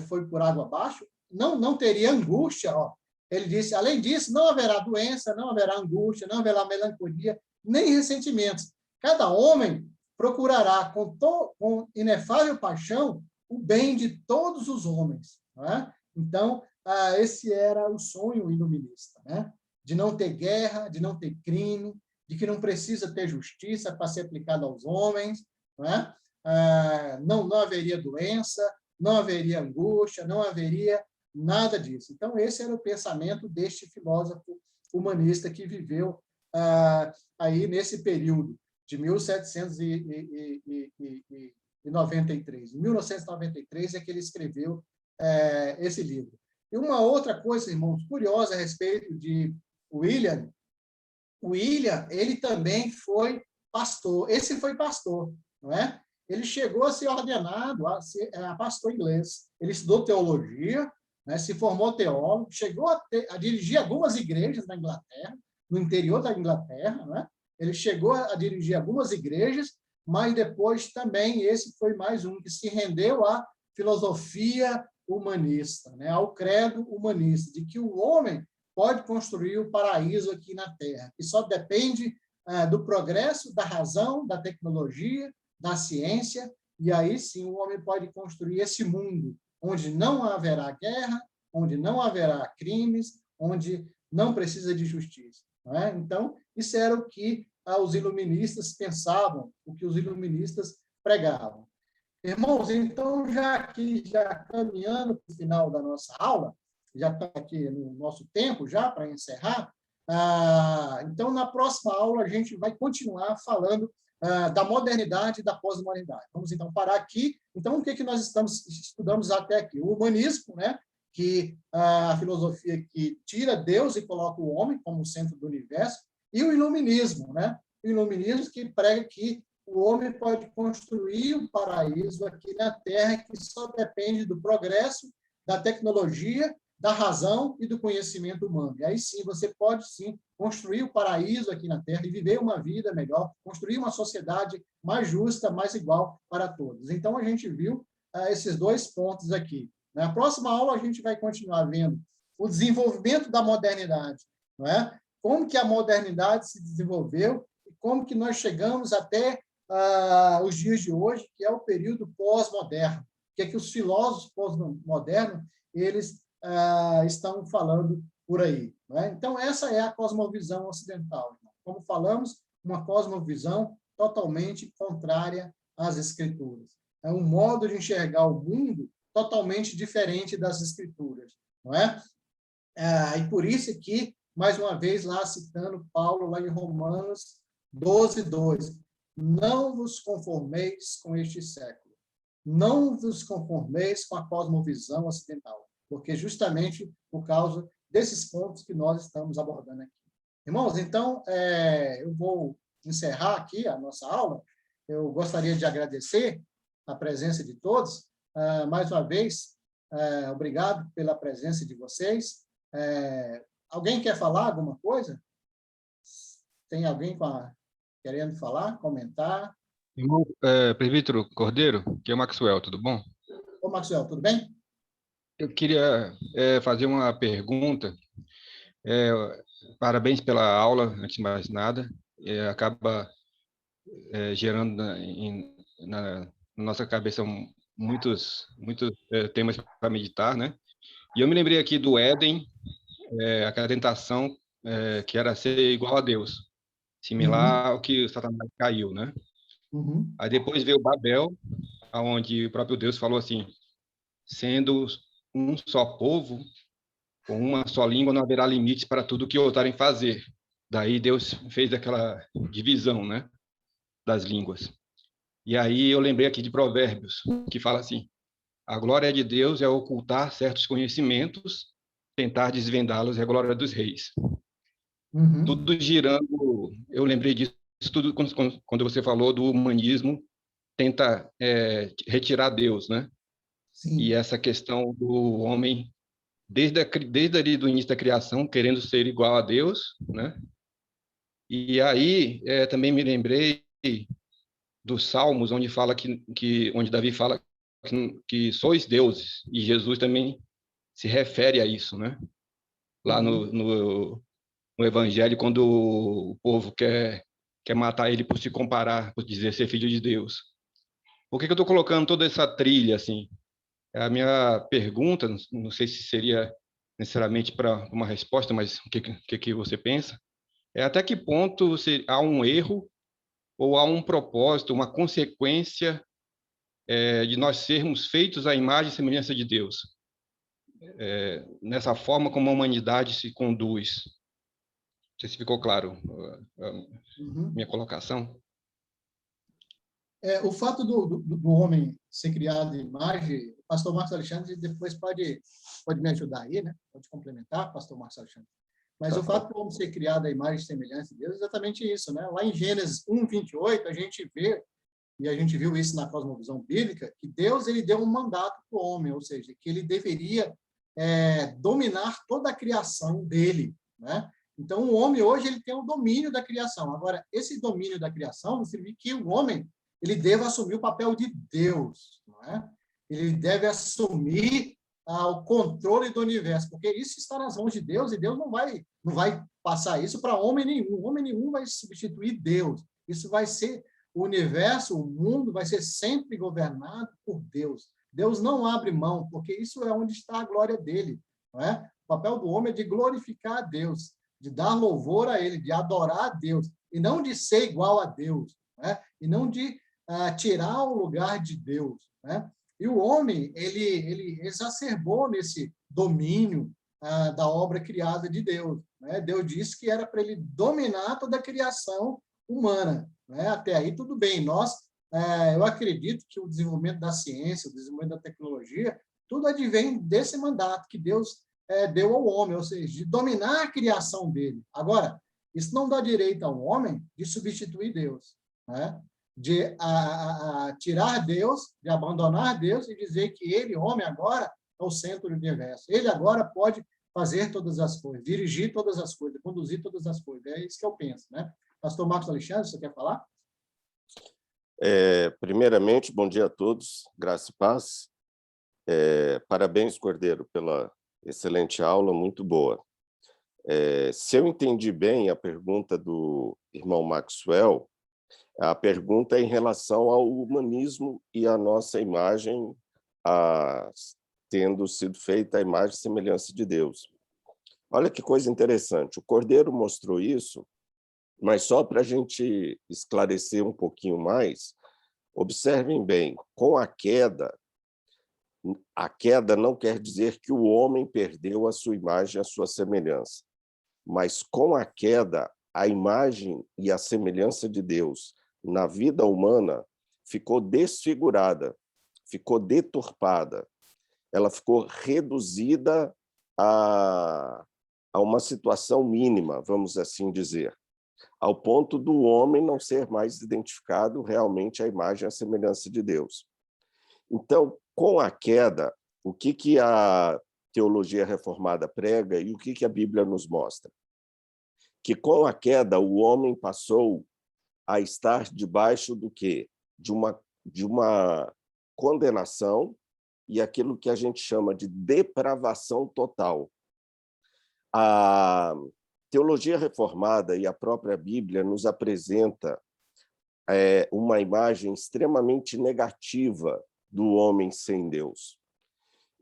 foi por água abaixo. Não teria angústia, ó. Ele disse, além disso, não haverá doença, não haverá angústia, não haverá melancolia, nem ressentimentos. Cada homem procurará com inefável paixão o bem de todos os homens. Não é? Então, esse era o sonho iluminista, né? De não ter guerra, de não ter crime, de que não precisa ter justiça para ser aplicada aos homens, não é? Não haveria doença, não haveria angústia, não haveria nada disso. Então, esse era o pensamento deste filósofo humanista que viveu aí nesse período de 1793. Em 1993 é que ele escreveu esse livro. E uma outra coisa, irmãos, curiosa a respeito de William, ele também foi pastor. Esse foi pastor, não é? Ele chegou a ser ordenado a ser pastor inglês. Ele estudou teologia, né, se formou teólogo, chegou a dirigir algumas igrejas na Inglaterra, no interior da Inglaterra, né? Ele chegou a dirigir algumas igrejas, mas depois também esse foi mais um que se rendeu à filosofia humanista, né, ao credo humanista, de que o homem pode construir o paraíso aqui na Terra, que só depende do progresso, da razão, da tecnologia, da ciência, e aí sim o homem pode construir esse mundo onde não haverá guerra, onde não haverá crimes, onde não precisa de justiça. Não é? Então, isso era o que os iluministas pensavam, o que os iluministas pregavam. Irmãos, então, já caminhando para o final da nossa aula, já está aqui no nosso tempo, já para encerrar, então, na próxima aula, a gente vai continuar falando da modernidade e da pós-modernidade. Vamos, então, parar aqui. Então, o que nós estudamos até aqui? O humanismo, né? Que a filosofia que tira Deus e coloca o homem como centro do universo, e o iluminismo, né? O iluminismo que prega que o homem pode construir um paraíso aqui na Terra que só depende do progresso, da tecnologia, da razão e do conhecimento humano. E aí sim, você pode sim construir o paraíso aqui na Terra e viver uma vida melhor, construir uma sociedade mais justa, mais igual para todos. Então, a gente viu esses dois pontos aqui. Na próxima aula, a gente vai continuar vendo o desenvolvimento da modernidade, não é? Como que a modernidade se desenvolveu e como que nós chegamos até os dias de hoje, que é o período pós-moderno, que é que os filósofos pós-modernos eles estão falando por aí. Né? Então, essa é a cosmovisão ocidental. Como falamos, uma cosmovisão totalmente contrária às escrituras. É um modo de enxergar o mundo totalmente diferente das escrituras. Não é? E por isso que, mais uma vez, lá citando Paulo, lá em Romanos 12:2, não vos conformeis com este século, não vos conformeis com a cosmovisão ocidental, porque justamente por causa desses pontos que nós estamos abordando aqui. Irmãos, então, eu vou encerrar aqui a nossa aula. Eu gostaria de agradecer a presença de todos. Mais uma vez, obrigado pela presença de vocês. Alguém quer falar alguma coisa? Tem alguém querendo falar, comentar? Irmão, presbítero Cordeiro, que é o Maxwell, tudo bom? Ô, Maxwell, tudo bem? Eu queria fazer uma pergunta. Parabéns pela aula, antes de mais nada. Acaba gerando na nossa cabeça muitos temas para meditar, né? E eu me lembrei aqui do Éden, aquela tentação que era ser igual a Deus, similar ao que o Satanás caiu, né? Uhum. Aí depois veio Babel, onde o próprio Deus falou assim: sendo um só povo, com uma só língua, não haverá limites para tudo que outrarem fazer. Daí Deus fez aquela divisão, né, das línguas. E aí eu lembrei aqui de Provérbios, que fala assim: a glória de Deus é ocultar certos conhecimentos, tentar desvendá-los é a glória dos reis. Uhum. Tudo girando, eu lembrei disso tudo quando você falou do humanismo, tenta retirar Deus, né? Sim. E essa questão do homem, desde ali do início da criação, querendo ser igual a Deus, né? E aí também me lembrei dos Salmos, onde fala onde Davi fala que sois deuses, e Jesus também se refere a isso, né? Lá no Evangelho, quando o povo quer matar ele por se comparar, por dizer ser filho de Deus. Por que eu estou colocando toda essa trilha assim? A minha pergunta, não sei se seria necessariamente para uma resposta, mas o que você pensa, Até que ponto há um erro ou há um propósito, uma consequência de nós sermos feitos à imagem e semelhança de Deus, nessa forma como a humanidade se conduz. Não sei se ficou claro a minha colocação. O fato do homem ser criado em imagem, o pastor Marcos Alexandre depois pode me ajudar aí, né? Pode complementar, pastor Marcos Alexandre. Mas o fato do homem ser criado à imagem e semelhança de Deus é exatamente isso, né? Lá em Gênesis 1:28, a gente vê, e a gente viu isso na cosmovisão bíblica, que Deus ele deu um mandato para o homem, ou seja, que ele deveria dominar toda a criação dele, né? Então, o homem hoje ele tem o domínio da criação. Agora, esse domínio da criação não significa que o homem ele deve assumir o papel de Deus, não é? Ele deve assumir o controle do universo, porque isso está nas mãos de Deus e Deus não vai passar isso para homem nenhum. Homem nenhum vai substituir Deus. Isso vai ser o universo, o mundo vai ser sempre governado por Deus. Deus não abre mão, porque isso é onde está a glória dele, não é? O papel do homem é de glorificar a Deus, de dar louvor a ele, de adorar a Deus, e não de ser igual a Deus, né? E não de tirar o lugar de Deus, né? E o homem, ele exacerbou nesse domínio da obra criada de Deus, né? Deus disse que era para ele dominar toda a criação humana, né? Até aí tudo bem. Eu acredito que o desenvolvimento da ciência, o desenvolvimento da tecnologia, tudo advém desse mandato que Deus deu ao homem, ou seja, de dominar a criação dele. Agora, isso não dá direito ao homem de substituir Deus, né? De tirar Deus, de abandonar Deus e dizer que ele, homem, agora é o centro do universo. Ele agora pode fazer todas as coisas, dirigir todas as coisas, conduzir todas as coisas. É isso que eu penso, né? Pastor Marcos Alexandre, você quer falar? Primeiramente, bom dia a todos, graça e paz. Parabéns, Cordeiro, pela excelente aula, muito boa. Se eu entendi bem a pergunta do irmão Maxwell, a pergunta é em relação ao humanismo e à nossa imagem tendo sido feita a imagem e semelhança de Deus. Olha que coisa interessante, o Cordeiro mostrou isso, mas só para a gente esclarecer um pouquinho mais, observem bem, com a queda não quer dizer que o homem perdeu a sua imagem, a sua semelhança, mas com a queda, a imagem e a semelhança de Deus na vida humana ficou desfigurada, ficou deturpada, ela ficou reduzida a uma situação mínima, vamos assim dizer, ao ponto do homem não ser mais identificado realmente a imagem e a semelhança de Deus. Então, com a queda, o que a teologia reformada prega e o que a Bíblia nos mostra? Que com a queda o homem passou a estar debaixo do quê? De uma condenação e aquilo que a gente chama de depravação total. A teologia reformada e a própria Bíblia nos apresenta uma imagem extremamente negativa do homem sem Deus.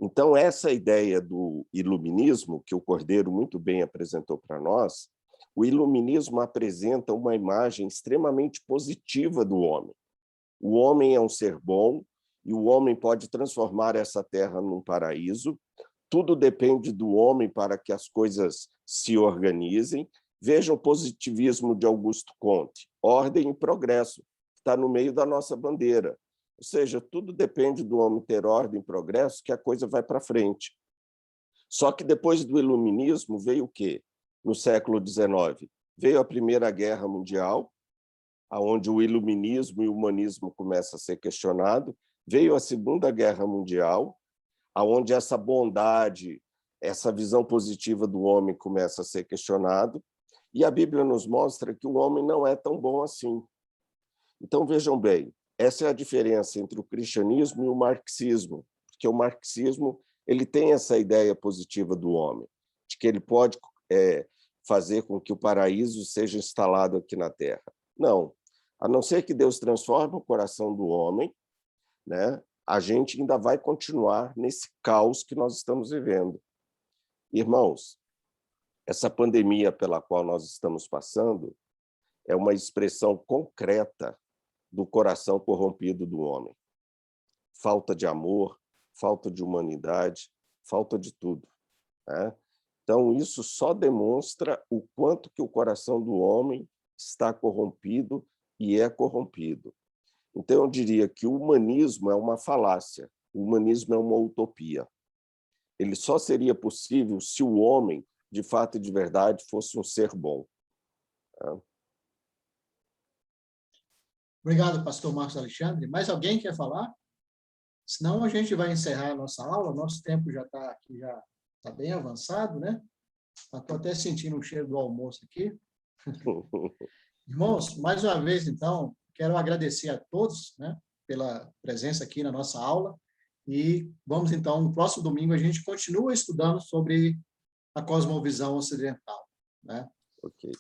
Então, essa ideia do iluminismo, que o Cordeiro muito bem apresentou para nós, o iluminismo apresenta uma imagem extremamente positiva do homem. O homem é um ser bom e o homem pode transformar essa terra num paraíso. Tudo depende do homem para que as coisas se organizem. Veja o positivismo de Augusto Comte. Ordem e progresso. Está no meio da nossa bandeira. Ou seja, tudo depende do homem ter ordem e progresso que a coisa vai para frente. Só que depois do iluminismo veio o quê? No século XIX, veio a Primeira Guerra Mundial, onde o iluminismo e o humanismo começam a ser questionados. Veio a Segunda Guerra Mundial, onde essa bondade, essa visão positiva do homem começa a ser questionado, e a Bíblia nos mostra que o homem não é tão bom assim. Então, vejam bem, essa é a diferença entre o cristianismo e o marxismo, porque o marxismo ele tem essa ideia positiva do homem, de que ele pode fazer com que o paraíso seja instalado aqui na Terra. Não. A não ser que Deus transforme o coração do homem, né, a gente ainda vai continuar nesse caos que nós estamos vivendo. Irmãos, Essa pandemia pela qual nós estamos passando é uma expressão concreta do coração corrompido do homem. Falta de amor, falta de humanidade, falta de tudo, né? Então, isso só demonstra o quanto que o coração do homem está corrompido e é corrompido. Então, eu diria que o humanismo é uma falácia, o humanismo é uma utopia. Ele só seria possível se o homem, de fato e de verdade, fosse um ser bom. Obrigado, pastor Marcos Alexandre. Mais alguém quer falar? Senão a gente vai encerrar a nossa aula, nosso tempo já está aqui, já está bem avançado, né? Estou até sentindo um cheiro do almoço aqui. Irmãos, mais uma vez, então, quero agradecer a todos, né, pela presença aqui na nossa aula, e vamos, então, no próximo domingo, a gente continua estudando sobre a cosmovisão ocidental, né? Ok.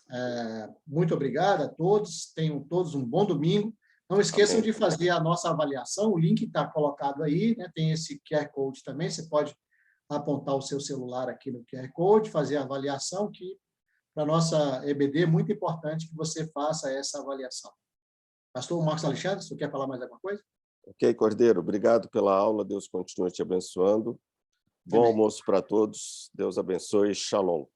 Muito obrigado a todos, tenham todos um bom domingo. Não esqueçam Amém. de fazer a nossa avaliação, o link está colocado aí, né? Tem esse QR Code também, você pode apontar o seu celular aqui no QR Code, fazer a avaliação, que para a nossa EBD é muito importante que você faça essa avaliação. Pastor Marcos Alexandre, você quer falar mais alguma coisa? Ok, Cordeiro, obrigado pela aula, Deus continue te abençoando. Bom Amém. almoço para todos, Deus abençoe, shalom.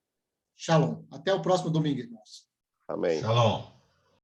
Shalom. Até o próximo domingo, irmãos. Amém. Shalom.